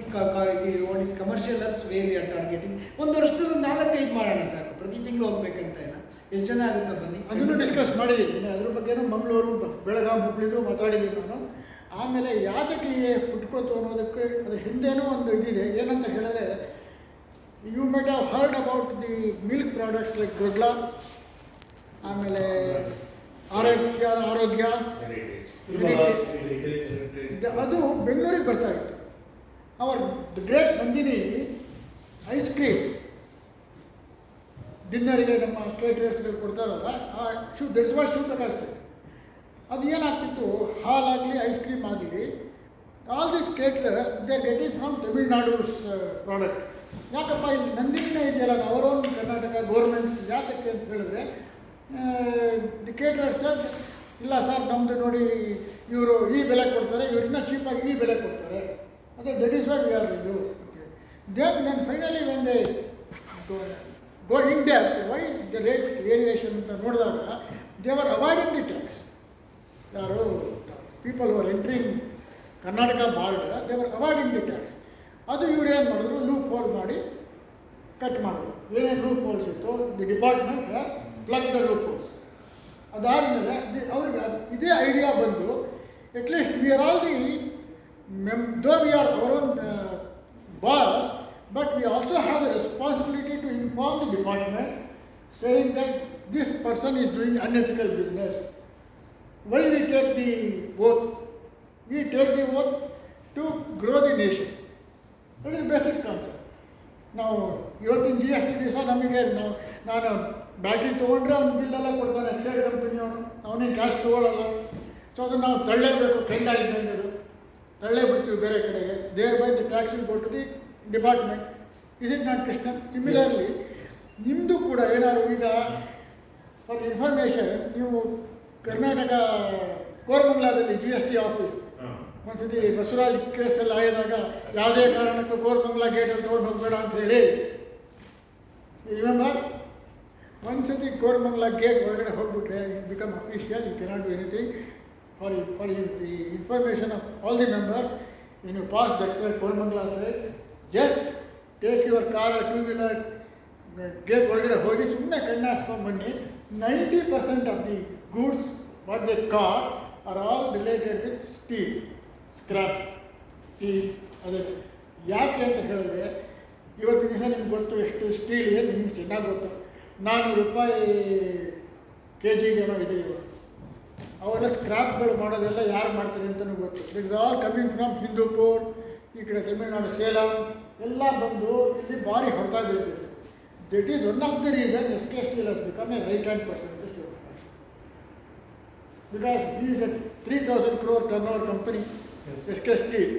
what is commercial hubs where we are targeting. ಒಂದು ವರ್ಷದಲ್ಲಿ 4-5 ಮಾಡೋಣ ಸಾಕು, ಪ್ರತಿ ತಿಂಗಳು ಹೋಗ್ಬೇಕಂತ ಇಲ್ಲ. ಎಷ್ಟು ಜನ ಆಗುತ್ತಾ ಬನ್ನಿ, ಅದನ್ನು ಡಿಸ್ಕಸ್ ಮಾಡಿದ್ದೀನಿ. ಅದ್ರ ಬಗ್ಗೆನೂ ಮಂಗಳೂರು, ಬೆಳಗಾಂ, ಹುಬ್ಳಿಲೂ ಮಾತಾಡಿದ್ದೀನಿ ನಾನು. ಆಮೇಲೆ ಯಾತಕ್ಕೆ ಹುಟ್ಕೋತು ಅನ್ನೋದಕ್ಕೆ ಅದ್ರ ಹಿಂದೆನೂ ಒಂದು ಇದಿದೆ. ಏನಂತ ಹೇಳಿದ್ರೆ, you might have heard about the milk products like Godla, ಆಮೇಲೆ ಆರೋಗ್ಯ ಅದು ಬೆಂಗಳೂರಿಗೆ ಬರ್ತಾ ಇತ್ತು. Our great Nandini ice cream ಡಿನ್ನರಿಗೆ ನಮ್ಮ ಕೇಟರರ್ಸ್ಗಳು ಕೊಡ್ತಾರಲ್ಲ, ಆ ದಟ್ಸ್ ವಾಟ್ ಶಿವಪ್ರಕಾಶ್ ಸರ್. ಅದು ಏನಾಗ್ತಿತ್ತು, ಹಾಲಾಗಲಿ ಐಸ್ ಕ್ರೀಮ್ ಆಗಲಿ, all this caterers they are getting from ತಮಿಳ್ನಾಡುಸ್ ಪ್ರಾಡಕ್ಟ್. ಯಾಕಪ್ಪ ಇಲ್ಲಿ ನಂದಿನಿನೇ ಇದೆಯಲ್ಲ, ಅವರ ಓನ್ ಕರ್ನಾಟಕ ಗೌರ್ಮೆಂಟ್ಸ್ ಯಾತಕ್ಕೆ ಅಂತ ಹೇಳಿದ್ರೆ, ದಿ ಕೇಟರರ್ಸ್ ಸರ್ ಇಲ್ಲ ಸರ್ ನಮ್ಮದು ನೋಡಿ ಇವರು ಈ ಬೆಲೆ ಕೊಡ್ತಾರೆ, ಇವ್ರನ್ನ ಚೀಪಾಗಿ ಈ ಬೆಲೆ ಕೊಡ್ತಾರೆ. ಅದೇ that is what we are ಇದು. Then finally when they go in depth why the rate variation ಅಂತ ನೋಡಿದಾಗ they are avoiding the tax. ಯಾರು people who are entering Karnataka border, they are avoiding the tax. ಅದು ಇವ್ರು ಏನು ಮಾಡಿದ್ರು, ಲೂಪ್ ಹೋಲ್ ಮಾಡಿ ಕಟ್ ಮಾಡಿದ್ರು. ಏನೇನು ಲೂಪ್ ಹೋಲ್ಸ್ ಇತ್ತು, the department has plug the loop holes. ಅದಾದಮೇಲೆ ಅವ್ರಿಗೆ ಇದೇ ಐಡಿಯಾ ಬಂದು, at least we are all the though we are our own boss, but we also have a responsibility to inform the department saying that this person is doing unethical business. Why we take the oath? We take the oath to grow the nation. That is basic concept. ನಾವು ಇವತ್ತಿನ GST ದಿವಸ ನಮಗೆ ನಾನು ಬ್ಯಾಟ್ರಿ ತೊಗೊಂಡ್ರೆ ಅವ್ನು ಬಿಲ್ಲೆಲ್ಲ ಕೊಡ್ತಾನೆ, ಎಕ್ಸೈಡ್ ಕಂಪನಿಯವನು, ಅವನೇನು ಕ್ಯಾಶ್ ತೊಗೊಳ್ಳಲ್ಲ. ಸೊ ಅದನ್ನು ನಾವು ತಳ್ಳೇಬೇಕು, ಕೆಂಡ ಇದ್ದಂಗೆ ತಳ್ಳೇ ಬಿಡ್ತೀವಿ ಬೇರೆ ಕಡೆಗೆ. Thereby the tax will go to the department. Is it not Krishna? Similarly ನಿಮ್ಮದು ಕೂಡ ಏನಾದ್ರು ಈಗ ಫಾರ್ ಇನ್ಫಾರ್ಮೇಷನ್, ನೀವು ಕರ್ನಾಟಕ ಕೋರಮಂಗಲದಲ್ಲಿ GST ಆಫೀಸ್ ಒಂದ್ಸತಿ ಬಸವರಾಜ್ ಕೇಸಲ್ಲಿ ಆಗಿದಾಗ ಯಾವುದೇ ಕಾರಣಕ್ಕೂ ಕೋರಮಂಗಲ ಗೇಟಲ್ಲಿ ತೊಗೊಂಡು ಹೋಗಬೇಡ ಅಂತ ಹೇಳಿ, ರಿಮೆಂಬರ್? ಒಂದ್ಸತಿ ಕೋರಮಂಗಲ ಗೇಟ್ ಒಳಗಡೆ ಹೋಗ್ಬಿಟ್ರೆ become official, you cannot do anything. For the information of all the members, when you pass that side, Koramangala side, just take your car or two-wheeler, gate ಒಳಗಡೆ ಹೋಗಿ ಸುಮ್ಮನೆ ಕಣ್ಣು ಹಾಸ್ಕೊಂಡು ಬನ್ನಿ. 90% of the goods what they caught are all related with steel, scrap, steel. ಅದೇ ಯಾಕೆ ಅಂತ ಹೇಳಿದ್ರೆ, ಇವತ್ತು ದಿವಸ ನಿಮ್ಗೆ ಗೊತ್ತು ಎಷ್ಟು ಸ್ಟೀಲ್ ಇದೆ, ನಿಮ್ಗೆ ಚೆನ್ನಾಗಿ ಗೊತ್ತು. $400 kg ಇದೆ ಇವಾಗ. ಅವೆಲ್ಲ ಸ್ಕ್ರಾಪ್ಗಳು ಮಾಡೋದೆಲ್ಲ ಯಾರು ಮಾಡ್ತಾರೆ ಅಂತಲೂ ಗೊತ್ತು. It is all coming from Hindupur, ಈ ಕಡೆ ತಮಿಳ್ನಾಡು ಸೇಲಂ ಎಲ್ಲ ಬಂದು ಇಲ್ಲಿ ಭಾರಿ ಹೊರತಾ ಬೀಳ್ತಿದೆ. That is one of the reason SK Steel has become a right hand person to Shivaprakash. Because he is a 3,000 crore turnover company, SK Steel.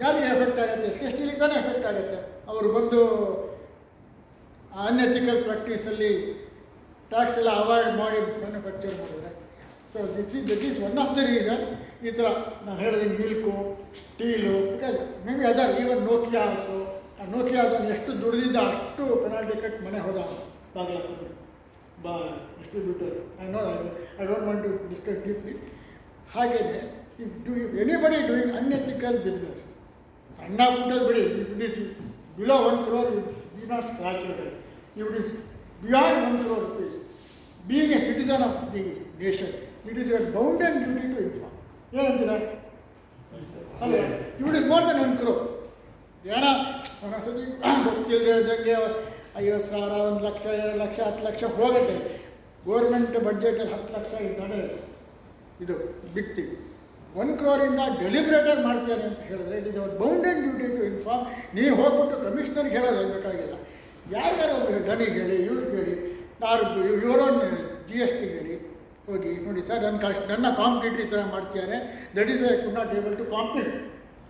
ಯಾರಿಗೆ ಎಫೆಕ್ಟ್ ಆಗುತ್ತೆ? SK Steelಗೆ ತಾನೇ ಎಫೆಕ್ಟ್ ಆಗುತ್ತೆ. ಅವರು ಬಂದು ಅನ್ಎಥಿಕಲ್ ಪ್ರಾಕ್ಟೀಸಲ್ಲಿ ಟ್ಯಾಕ್ಸ್ ಎಲ್ಲ ಅವಾಯ್ಡ್ ಮಾಡಿ ಮ್ಯಾನುಫ್ಯಾಕ್ಚರ್ ಮಾಡಿದರೆ so that is one of the reason ಈ ಥರ ನಾನು ಹೇಳಿದೆ milk steel because may be other even Nokia also. ಆ ನೋಕಿಯಾದನ್ನು ಎಷ್ಟು ದುಡಿದಿದ್ದ ಅಷ್ಟು ಪೆನಾಲ್ಟಿ ಕಟ್ ಮನೆ ಹೋದ ಬಾಗಿಲು distributor. I don't want to discuss deeply. ಹಾಗೆಯೇ ಎನಿಬಡಿ ಡೂಯಿಂಗ್ ಅನ್ಎಥಿಕಲ್ ಬಿಸ್ನೆಸ್, ಸಣ್ಣ ಪುಟ್ಟದ್ದು ಬಿಡಿ, it is below 1 crore, you not scratch your head. If it is beyond 1 crore rupees, being a citizen of the nation, it is your bounden duty to inform. ಏನಂತೀರ? ಅಲ್ಲ, it is more than 1 crore. ಏನೋ ಒಂದೊಂದ್ಸತಿ ಗೊತ್ತಿಲ್ಲದೆ ಇದ್ದಂಗೆ 50,000, 1 ಲಕ್ಷ, 2 ಲಕ್ಷ, 10 ಲಕ್ಷ ಹೋಗುತ್ತೆ. ಗೋರ್ಮೆಂಟ್ ಬಡ್ಜೆಟಲ್ಲಿ 10 ಲಕ್ಷ ಇದ್ದಾನೆ, ಇದು ಬಿಗ್ ಥಿಂಗ್. 1 crore ಡೆಲಿಬ್ರೇಟಾಗಿ ಮಾಡ್ತಾರೆ ಅಂತ ಹೇಳಿದ್ರೆ it is our bounded duty to inform. ನೀವು ಹೋಗ್ಬಿಟ್ಟು ಕಮಿಷನರ್ಗೆ ಹೇಳೋದು ಬೇಕಾಗಿಲ್ಲ, ಯಾರ್ಯಾರು ಒಬ್ಬರು ಡನಿಗೆ ಹೇಳಿ, ಇವ್ರಿಗೆ ಹೇಳಿ, ಇವರೊಂದು GST ಹೇಳಿ ಹೋಗಿ ನೋಡಿ ಸರ್ ನನ್ನ ಕಾಂಪಿಟೇಟರ್ ಈ ಥರ ಮಾಡ್ತಿದ್ದಾರೆ, that is I could not able to compete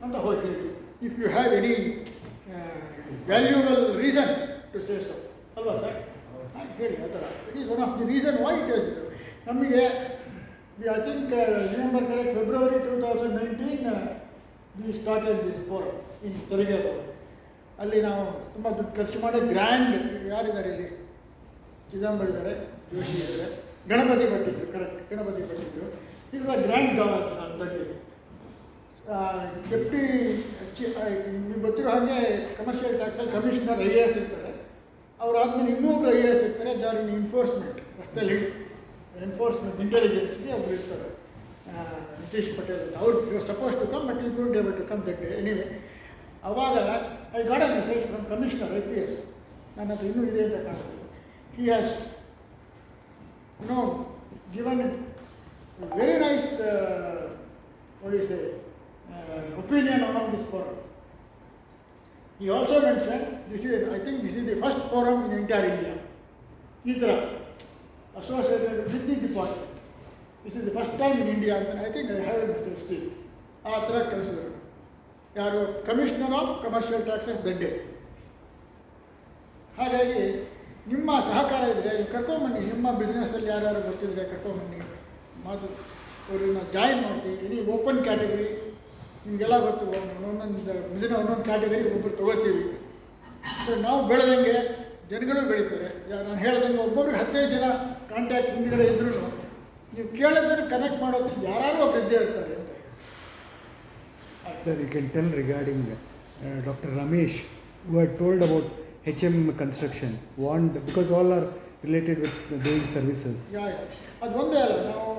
ಅಂತ ಹೋಗಿ ಹೇಳಿ. If you have any valuable reason to say so, ಅಲ್ವಾ ಸರ್? ಹಾಗೆ ಹೇಳಿ ಆ ಥರ. It is one of the reason why it is. ನಮಗೆ I think, remember correct, February 2019, we started this forum in Telugu. ಅಲ್ಲಿ ನಾವು ತುಂಬ ದುಡ್ಡು ಖರ್ಚು ಮಾಡಿ ಗ್ರ್ಯಾಂಡ್, ಯಾರಿದ್ದಾರೆ ಇಲ್ಲಿ? ಚಿದಂಬರ ಇದ್ದಾರೆ, ಜೋಶಿ ಇದ್ದಾರೆ, ಗಣಪತಿ ಭಟ್ಟಿದ್ರು, ಕರೆಕ್ಟ್, ಗಣಪತಿ ಭಟ್ಟಿದ್ರು. ಇದು ಗ್ರ್ಯಾಂಡ್ ದಂಗೆ ಡೆಪ್ಟಿ ನೀವು ಗೊತ್ತಿರೋ ಹಾಗೆ ಕಮರ್ಷಿಯಲ್ ಟ್ಯಾಕ್ಸಲ್ಲಿ ಕಮಿಷನರ್ IAS ಇರ್ತಾರೆ. ಅವರಾದ್ಮೇಲೆ ಇನ್ನೊಬ್ರು IAS ಇರ್ತಾರೆ, ಜಾರ್ ಇನ್ ಎನ್ಫೋರ್ಸ್ಮೆಂಟ್, ರಸ್ತೆಯಲ್ಲಿ ಎನ್ಫೋರ್ಸ್ಮೆಂಟ್ ಇಂಟೆಲಿಜೆನ್ಸ್ಗೆ ಒಬ್ರು ಇರ್ತಾರೆ, ನಿತೀಶ್ ಪಟೇಲ್ ಅಂತ. ಅವ್ರು suppose to come but you don't able to come that day. Anyway ಅವಾಗ I got a message from commissioner IPS. ನನ್ನ ಹತ್ರ ಇನ್ನೂ ಇದೆ ಅಂತ ಕಾಣುತ್ತೆ. He has given very nice opinion on this forum. He also mentioned I think this is the first forum in entire India. ಈ ಥರ associated with the department. This is the first time in India, and I think I have a message to you. ಆ ಥರ ಕಳಿಸಿದ್ರು. ಯಾರು? ಕಮಿಷನರ್ ಆಫ್ ಕಮರ್ಷಿಯಲ್ ಟ್ಯಾಕ್ಸಸ್ ದಡ್ಡೆ. ಹಾಗಾಗಿ ನಿಮ್ಮ ಸಹಕಾರ ಇದ್ದರೆ ಕರ್ಕೊಂಬನ್ನಿ, ನಿಮ್ಮ ಬಿಸ್ನೆಸ್ಸಲ್ಲಿ ಯಾರ್ಯಾರು ಗೊತ್ತಿದ್ರೆ ಕರ್ಕೊಂಬನ್ನಿ, ಮಾತು ಅವ್ರನ್ನ ಜಾಯಿನ್ ಮಾಡಿಸಿ. ಇಡೀ ಓಪನ್ ಕ್ಯಾಟಗರಿ ನಿಮಗೆಲ್ಲ ಗೊತ್ತು, ಒಂದೊಂದು ಬಿಸ್ನೆಸ್ ಒಂದೊಂದು ಕ್ಯಾಟಗರಿ ಒಬ್ಬರು ತೊಗೋತೀವಿ. ಸೊ ನಾವು ಬೆಳೆದಂಗೆ ಜನಗಳು ಬೆಳೀತಾರೆ. ನಾನು ಹೇಳ್ದಂಗೆ ಒಬ್ಬೊಬ್ರಿಗೆ 15 ಜನ ಕಾಂಟ್ಯಾಕ್ಟ್ ಹಿಂದ್ಗಡೆ ಇದ್ರೂ ನೀವು ಕೇಳಿದ್ರೆ ಕನೆಕ್ಟ್ ಮಾಡೋದು ಯಾರು ಒಬ್ರು ಇದ್ದೇ ಇರ್ತಾರೆ ಅಂತ. Sir, you can tell regarding Dr. Ramesh, who had told about HM construction, warned, because all are related with doing services. ಅದು ಒಂದೇ ಅಲ್ಲ, ನಾವು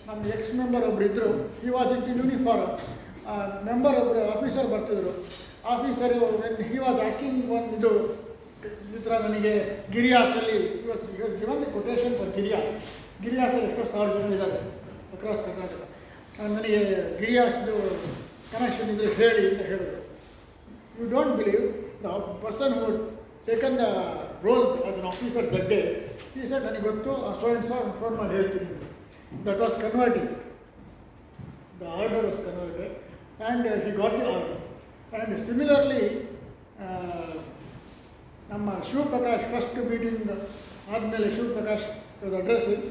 ನಮ್ಮ ಎಕ್ಸ್ ಮೆಂಬರ್ ಒಬ್ರು ಇದ್ದರು, he was in uniform. Member ಒಬ್ಬರು ಆಫೀಸರ್ ಬರ್ತಿದ್ರು. ಆಫೀಸರು ಹಿ ವಾಸ್ ಆಸ್ಕಿಂಗ್ ಒಂದು ಇದು ಈ ಥರ ನನಗೆ ಗಿರಿಯಾಸಲ್ಲಿ ಗಿವನ್ ದಿ ಕೊಟೇಶನ್ ಫಾರ್ ಗಿರಿಯಾಸಲ್ಲಿ ಎಷ್ಟೋ 1,000 ಜನ ಇದ್ದಾರೆ ಅಕ್ರಾಸ್ ಕರ್ನಾಟಕ. ನನಗೆ ಗಿರಿಯಾಸ್ದು ಕನೆಕ್ಷನ್ ಇದ್ದರೆ ಹೇಳಿ ಅಂತ ಹೇಳಿದ್ರು. You don't believe the person who taken the role as an officer that day, ಈ ಸರ್ ನನಗೆ ಗೊತ್ತು, ಸೊ ಆ್ಯಂಡ್ ಸೊ ಫೋನ್ ಮಾಡಿ ಹೇಳ್ತೀನಿ. That was converted, the order was converted and he got the order. And similarly ನಮ್ಮ ಶಿವಪ್ರಕಾಶ್ ಫಸ್ಟ್ ಮೀಟಿಂಗ್ ಆದಮೇಲೆ Shivaprakash was addressing,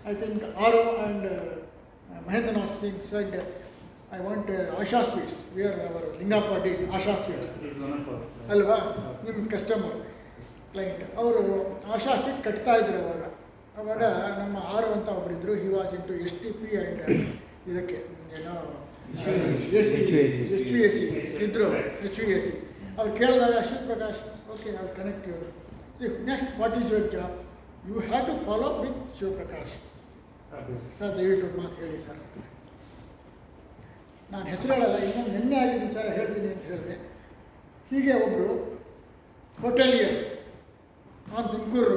I think R O and Mahendranath Singh said I want Asha Sweets. We are our Lingappa did Asha Sweets. ಅಲ್ವಾ? ನಿಮ್ಮ ಕಸ್ಟಮರ್ ಕ್ಲೈಂಟ್ ಅವರು ಆಶಾ ಸ್ವೀಟ್ ಕಟ್ತಾ ಇದ್ರು ಅವಾಗ ನಮ್ಮ ಆರು ಅಂತ ಒಬ್ಬರಿದ್ದರು. He was into STP and ಇದಕ್ಕೆ ಏನೋ HVAC ಇದ್ದರು, HVAC. ಅವ್ರು ಕೇಳಿದಾಗ Shivaprakash, okay I connect you. Next what is your job? You have to follow with Shivaprakash. Sir ದಯವಿಟ್ಟು ಮಾತು ಹೇಳಿ ಸರ್. ನಾನು ಹೆಸರು ಹೇಳಲ್ಲ, ಇನ್ನೊಂದು ನಿನ್ನೆ ಆಗಿದ್ದ ವಿಚಾರ ಹೇಳ್ತೀನಿ ಅಂತ ಹೇಳಿದೆ. ಹೀಗೆ ಒಬ್ಬರು ಹೋಟೆಲಿಯರ್ ಆನ್ ತುಮಕೂರು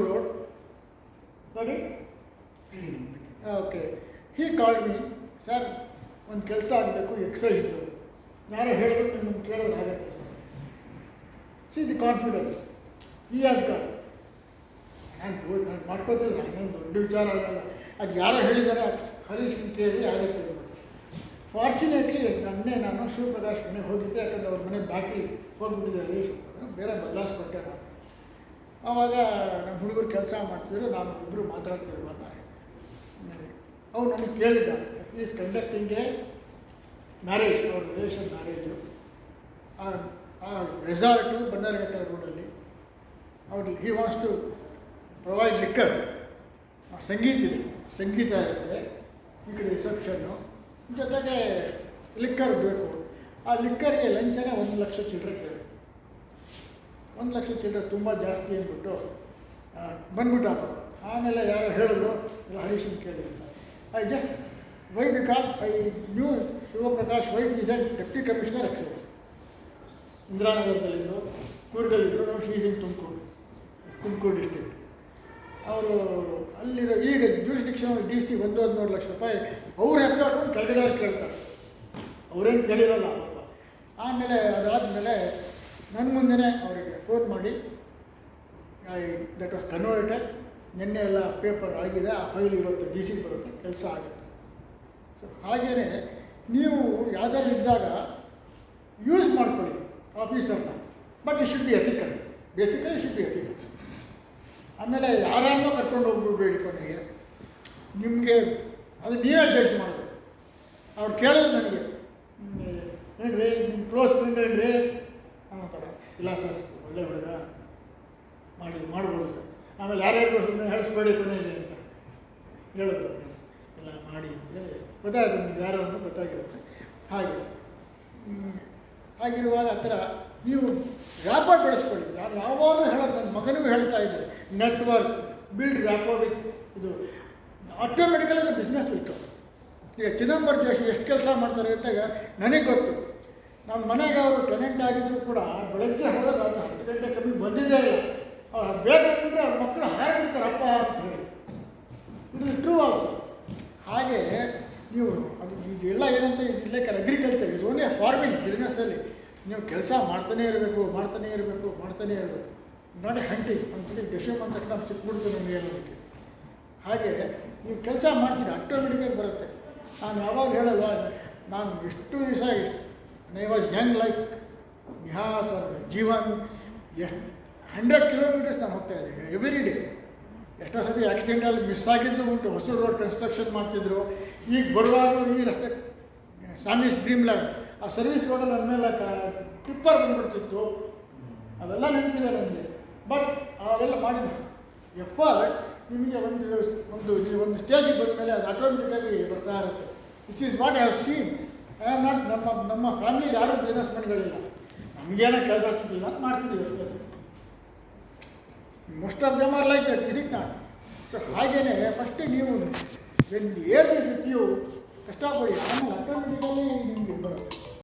ರೋಡ್, ನೋಡಿ, ಓಕೆ. ಹೀ ಕಾಲ್ಡ್ ಮೀ, ಸರ್ ಒಂದು ಕೆಲಸ ಆಗಬೇಕು, ಎಕ್ಸೈಸ್ದು. ಯಾರೇ ಹೇಳಿದ್ರು ನಿಮ್ಮನ್ನು ಕೇಳೋದು ಆಗುತ್ತೆ sir. See the confidence he has got. ನಾನು ಮಾಡ್ಕೋತಿಲ್ಲ, ನಾನೇನು ದೊಡ್ಡ ವಿಚಾರ ಆಗಲ್ಲ. ಅದು ಯಾರೋ ಹೇಳಿದ್ದಾರೆ, ಹರೀಶ್ ಕೇಳಿ ಆಗುತ್ತೆ. ಫಾರ್ಚುನೇಟ್ಲಿ ನಾನು ಶಿವಪ್ರಕಾಶ್ ಮನೆಗೆ ಹೋಗಿದ್ದೆ, ಯಾಕಂದರೆ ಅವ್ರ ಮನೆ ಬಾಕಿ ಹೋಗ್ಬಿಟ್ಟಿದೆ. ಹರೀಶ್ ಬೇರೆ ಬದಲಾಯಿಸ್ಕೊಟ್ಟೆ ನಾನು. ಆವಾಗ ನಮ್ಮ ಹುಡುಗರು ಕೆಲಸ ಮಾಡ್ತಿದ್ರು, ನಾನು ಇಬ್ಬರು ಮಾತಾಡ್ತಿರುವಾಗ ಅವ್ರು ನನಗೆ ಕೇಳಿದ್ದ, ಈಸ್ ಕಂಡಕ್ಟಿಂಗ್ ಎ ಮ್ಯಾರೇಜ್, ಅವ್ರ ರಿಲೇಷನ್ ಮ್ಯಾರೇಜು ಆ ರೆಸಾರ್ಟು ಬನ್ನರಘಟ್ಟ ರೋಡಲ್ಲಿ. ಅವ್ರಿಗೆ he wants to provide liquor, ಸಂಗೀತ ಇದೆ, ಸಂಗೀತ ಇರುತ್ತೆ, ಈ ಕಡೆ ರಿಸೆಪ್ಷನ್ನು, ಜೊತೆಗೆ ಲಿಕ್ಕರ್ ಬೇಕು. ಆ ಲಿಕ್ಕರ್ಗೆ ಲಂಚನೇ 1 ಲಕ್ಷ ಚಿಲ್ಲರೆ ಕೇಳಿ, 1 ಲಕ್ಷ ಚಿಲ್ಲರೆ ತುಂಬ ಜಾಸ್ತಿ ಅಂದ್ಬಿಟ್ಟು ಬಂದ್ಬಿಟ್ಟ. ಆಮೇಲೆ ಯಾರೋ ಹೇಳಿದ್ರು, ಹರೀಶನ್ ಕೇಳಿ ಅಂತ. I just why because I knew Shivaprakash white is and deputy commissioner excise, ಇಂದಿರಾನಗರದಲ್ಲಿದ್ದರು, ಕೂರ್ಗಲ್ಲಿದ್ದರು, ನಾವು ಶ್ರೀಜಿಂಗ್ ತುಮಕೂರು ಡಿಸ್ಟ್ರಿಕ್ಟ್. ಅವರು ಅಲ್ಲಿರೋ ಈಗ ಜೂರಿಸ್ಡಿಕ್ಷನ್ DC 1-2 ಲಕ್ಷ ರೂಪಾಯಿ ಅವ್ರ ಹೆಸರು ಹಾಕೊಂಡು ಕೆಳಗಡೆ ಕೇಳ್ತಾರೆ, ಅವರೇನು ಕೇಳಿರಲ್ಲ ಅವಾಗ. ಆಮೇಲೆ ಅದಾದಮೇಲೆ ನನ್ನ ಮುಂದೆನೇ ಅವರಿಗೆ ಫೋನ್ ಮಾಡಿ, ದಟ್ ವಾಸ್ ಕನ್ವರ್ಟೆಡ್, ನಿನ್ನೆ ಎಲ್ಲ ಪೇಪರ್ ಆಗಿದೆ, ಆ ಫೈಲ್ ಇವತ್ತು DC ಬರುತ್ತೆ, ಕೆಲಸ ಆಗುತ್ತೆ. ಸೊ ಹಾಗೆಯೇ ನೀವು ಯಾವುದಾದ್ರು ಇದ್ದಾಗ ಯೂಸ್ ಮಾಡ್ಕೊಳ್ಳಿ ಆಫೀಸರ್ನ, but it should be ethical, basically it should be ethical. ಆಮೇಲೆ ಯಾರನ್ನೋ ಕರ್ಕೊಂಡು ಹೋಗ್ಬಿಡ್ಬೇಡಿ, ಕೊನೆಗೆ ನಿಮಗೆ ಅದು ನೀವೇ ಜಡ್ಜ್ ಮಾಡಬೇಕು. ಅವ್ರು ಕೇಳೋದು ನನಗೆ, ಏನ್ರಿ ನಿಮ್ಮ ಕ್ಲೋಸ್ ಫ್ರೆಂಡ್ ಏನ್ರಿ ಅಂತಾರೆ. ಇಲ್ಲ ಸರ್, ಒಳ್ಳೆ ಹುಡುಗ, ಮಾಡ್ಬೋದು ಸರ್. ಆಮೇಲೆ ಯಾರ್ಯಾರಿಗೂ ಸುಮ್ಮನೆ ಹೇಳಿಸ್ಬೇಡಿ ಕೊನೆಗೆ ಅಂತ ಹೇಳೋದು, ಎಲ್ಲ ಮಾಡಿ ಅಂತೇಳಿ ಗೊತ್ತಾಗುತ್ತೆ, ನಿಮ್ಗೆ ಯಾರು ಅನ್ನೋ ಗೊತ್ತಾಗಿರುತ್ತೆ. ಹಾಗಿರುವಾಗ ಆ ಥರ ನೀವು ವ್ಯಾಪಾರ ಬೆಳೆಸ್ಕೊಳ್ಳಿ. ನಾನು ಯಾವಾಗಲೂ ಹೇಳೋದು, ನನ್ನ ಮಗನಿಗೂ ಹೇಳ್ತಾ ಇದ್ದೆ, ನೆಟ್ವರ್ಕ್ ಬಿಲ್ಡ್ ವ್ಯಾಪಾರ ಇದು ಆಟೋಮೆಟಿಕಲಿ ಅದು ಬಿಸ್ನೆಸ್ ಬಿಟ್ಟು. ಈಗ ಚಿದಂಬರ ಜೋಶಿ ಎಷ್ಟು ಕೆಲಸ ಮಾಡ್ತಾರೆ ಅಂತ ನನಗೆ ಗೊತ್ತು. ನಮ್ಮ ಮನೆಗೆ ಅವರು ಟೆನೆಂಟ್ ಆಗಿದ್ರು ಕೂಡ ಬೆಳಗ್ಗೆ ಹೋಗೋದು ರಾತ್ರಿ 10 ಗಂಟೆ ಕಮ್ಮಿ ಬಂದಿದ್ದೇ ಇಲ್ಲ. ಬೇಗ ಬಂದರೆ ಅವ್ರ ಮಕ್ಕಳು ಹಾರಿಬಿಡ್ತಾರೆ ಅಪ್ಪ ಅಂತ ಹೇಳಿ. ಇದು ಟ್ರೂ ಆಲ್ಸೋ. ಹಾಗೆ ನೀವು ಅದು ಇದೆಲ್ಲ ಏನಂತ ಇಸ್ ಲೈಕ್ ಅಗ್ರಿಕಲ್ಚರ್, ಇದು ಓನ್ಲಿ ಫಾರ್ಮಿಂಗ್ ಬಿಸ್ನೆಸ್ಸಲ್ಲಿ ನೀವು ಕೆಲಸ ಮಾಡ್ತಾನೇ ಇರಬೇಕು. Not A hunting. ಒಂದ್ಸತಿ ಡೆಶ್ಯೂಮ್ ಅಂತ ತಕ್ಷಣ ಸಿಕ್ಬಿಡ್ತು ನಮಗೆ ಅನ್ನೋದಕ್ಕೆ. ಹಾಗೆ ನೀವು ಕೆಲಸ ಮಾಡ್ತೀರಿ, ಆಟೋಮೆಟಿಕಾಗಿ ಬರುತ್ತೆ. ನಾನು ಯಾವಾಗ ಹೇಳಲ್ವ, ನಾನು ಎಷ್ಟು ದಿವಸ I was Young like Nihas ಅವ್ರ ಜೀವನ್, 100 ಕಿಲೋಮೀಟರ್ಸ್ ನಾನು ಹೋಗ್ತಾಯಿದ್ದೆ ಎವ್ರಿ ಡೇ. ಎಷ್ಟೋ ಸತಿ ಆಕ್ಸಿಡೆಂಟಲ್ಲಿ ಮಿಸ್ ಆಗಿದ್ದು ಉಂಟು. ಹೊಸೂರು ರೋಡ್ ಕನ್ಸ್ಟ್ರಕ್ಷನ್ ಮಾಡ್ತಿದ್ರು. ಈಗ ಬರುವಾಗ ಈ ರಸ್ತೆ ಸಾಮೀಸ್ ಡ್ರೀಮ್ ಲ್ಯಾಂಡ್, ಆ ಸರ್ವಿಸ್ ರೋಡಲ್ಲಿ ಅಂದಮೇಲೆ ಟಿಪ್ಪರ್ ಬಂದುಬಿಡ್ತಿತ್ತು. ಅವೆಲ್ಲ ನೆನಪಿದೆ ನನಗೆ. ಬಟ್ ಅವೆಲ್ಲ ಮಾಡಿದ ಎಫರ್ಟ್ ನಿಮಗೆ ಒಂದು ಸ್ಟೇಜಿಗೆ ಬಂದಮೇಲೆ ಅದು ಆಟೋಮೆಟಿಕ್ಕಾಗಿ ಬರ್ತಾ ಇರುತ್ತೆ. This is what I have seen. I am not, ನಮ್ಮ ಫ್ಯಾಮಿಲಿಗೆ ಯಾರೂ ಬಿಸ್ನೆಸ್ಮೆನ್ಗಳಿಲ್ಲ. ನಮಗೇನೋ ಕೆಲಸ ಸಿಗಲಿಲ್ಲ ಅಂತ ಮಾಡ್ತಿದ್ದೀವಿ ಅಷ್ಟೇ. Most of them are like that, is it not? So ಹಾಗೆಯೇ ಫಸ್ಟ್ ನೀವು when age is with you ಕಷ್ಟಪಡಿ, ಆಮೇಲೆ ಆಟೋಮೆಟಿಕಲಿ ನಿಮಗೆ ಬರುತ್ತೆ.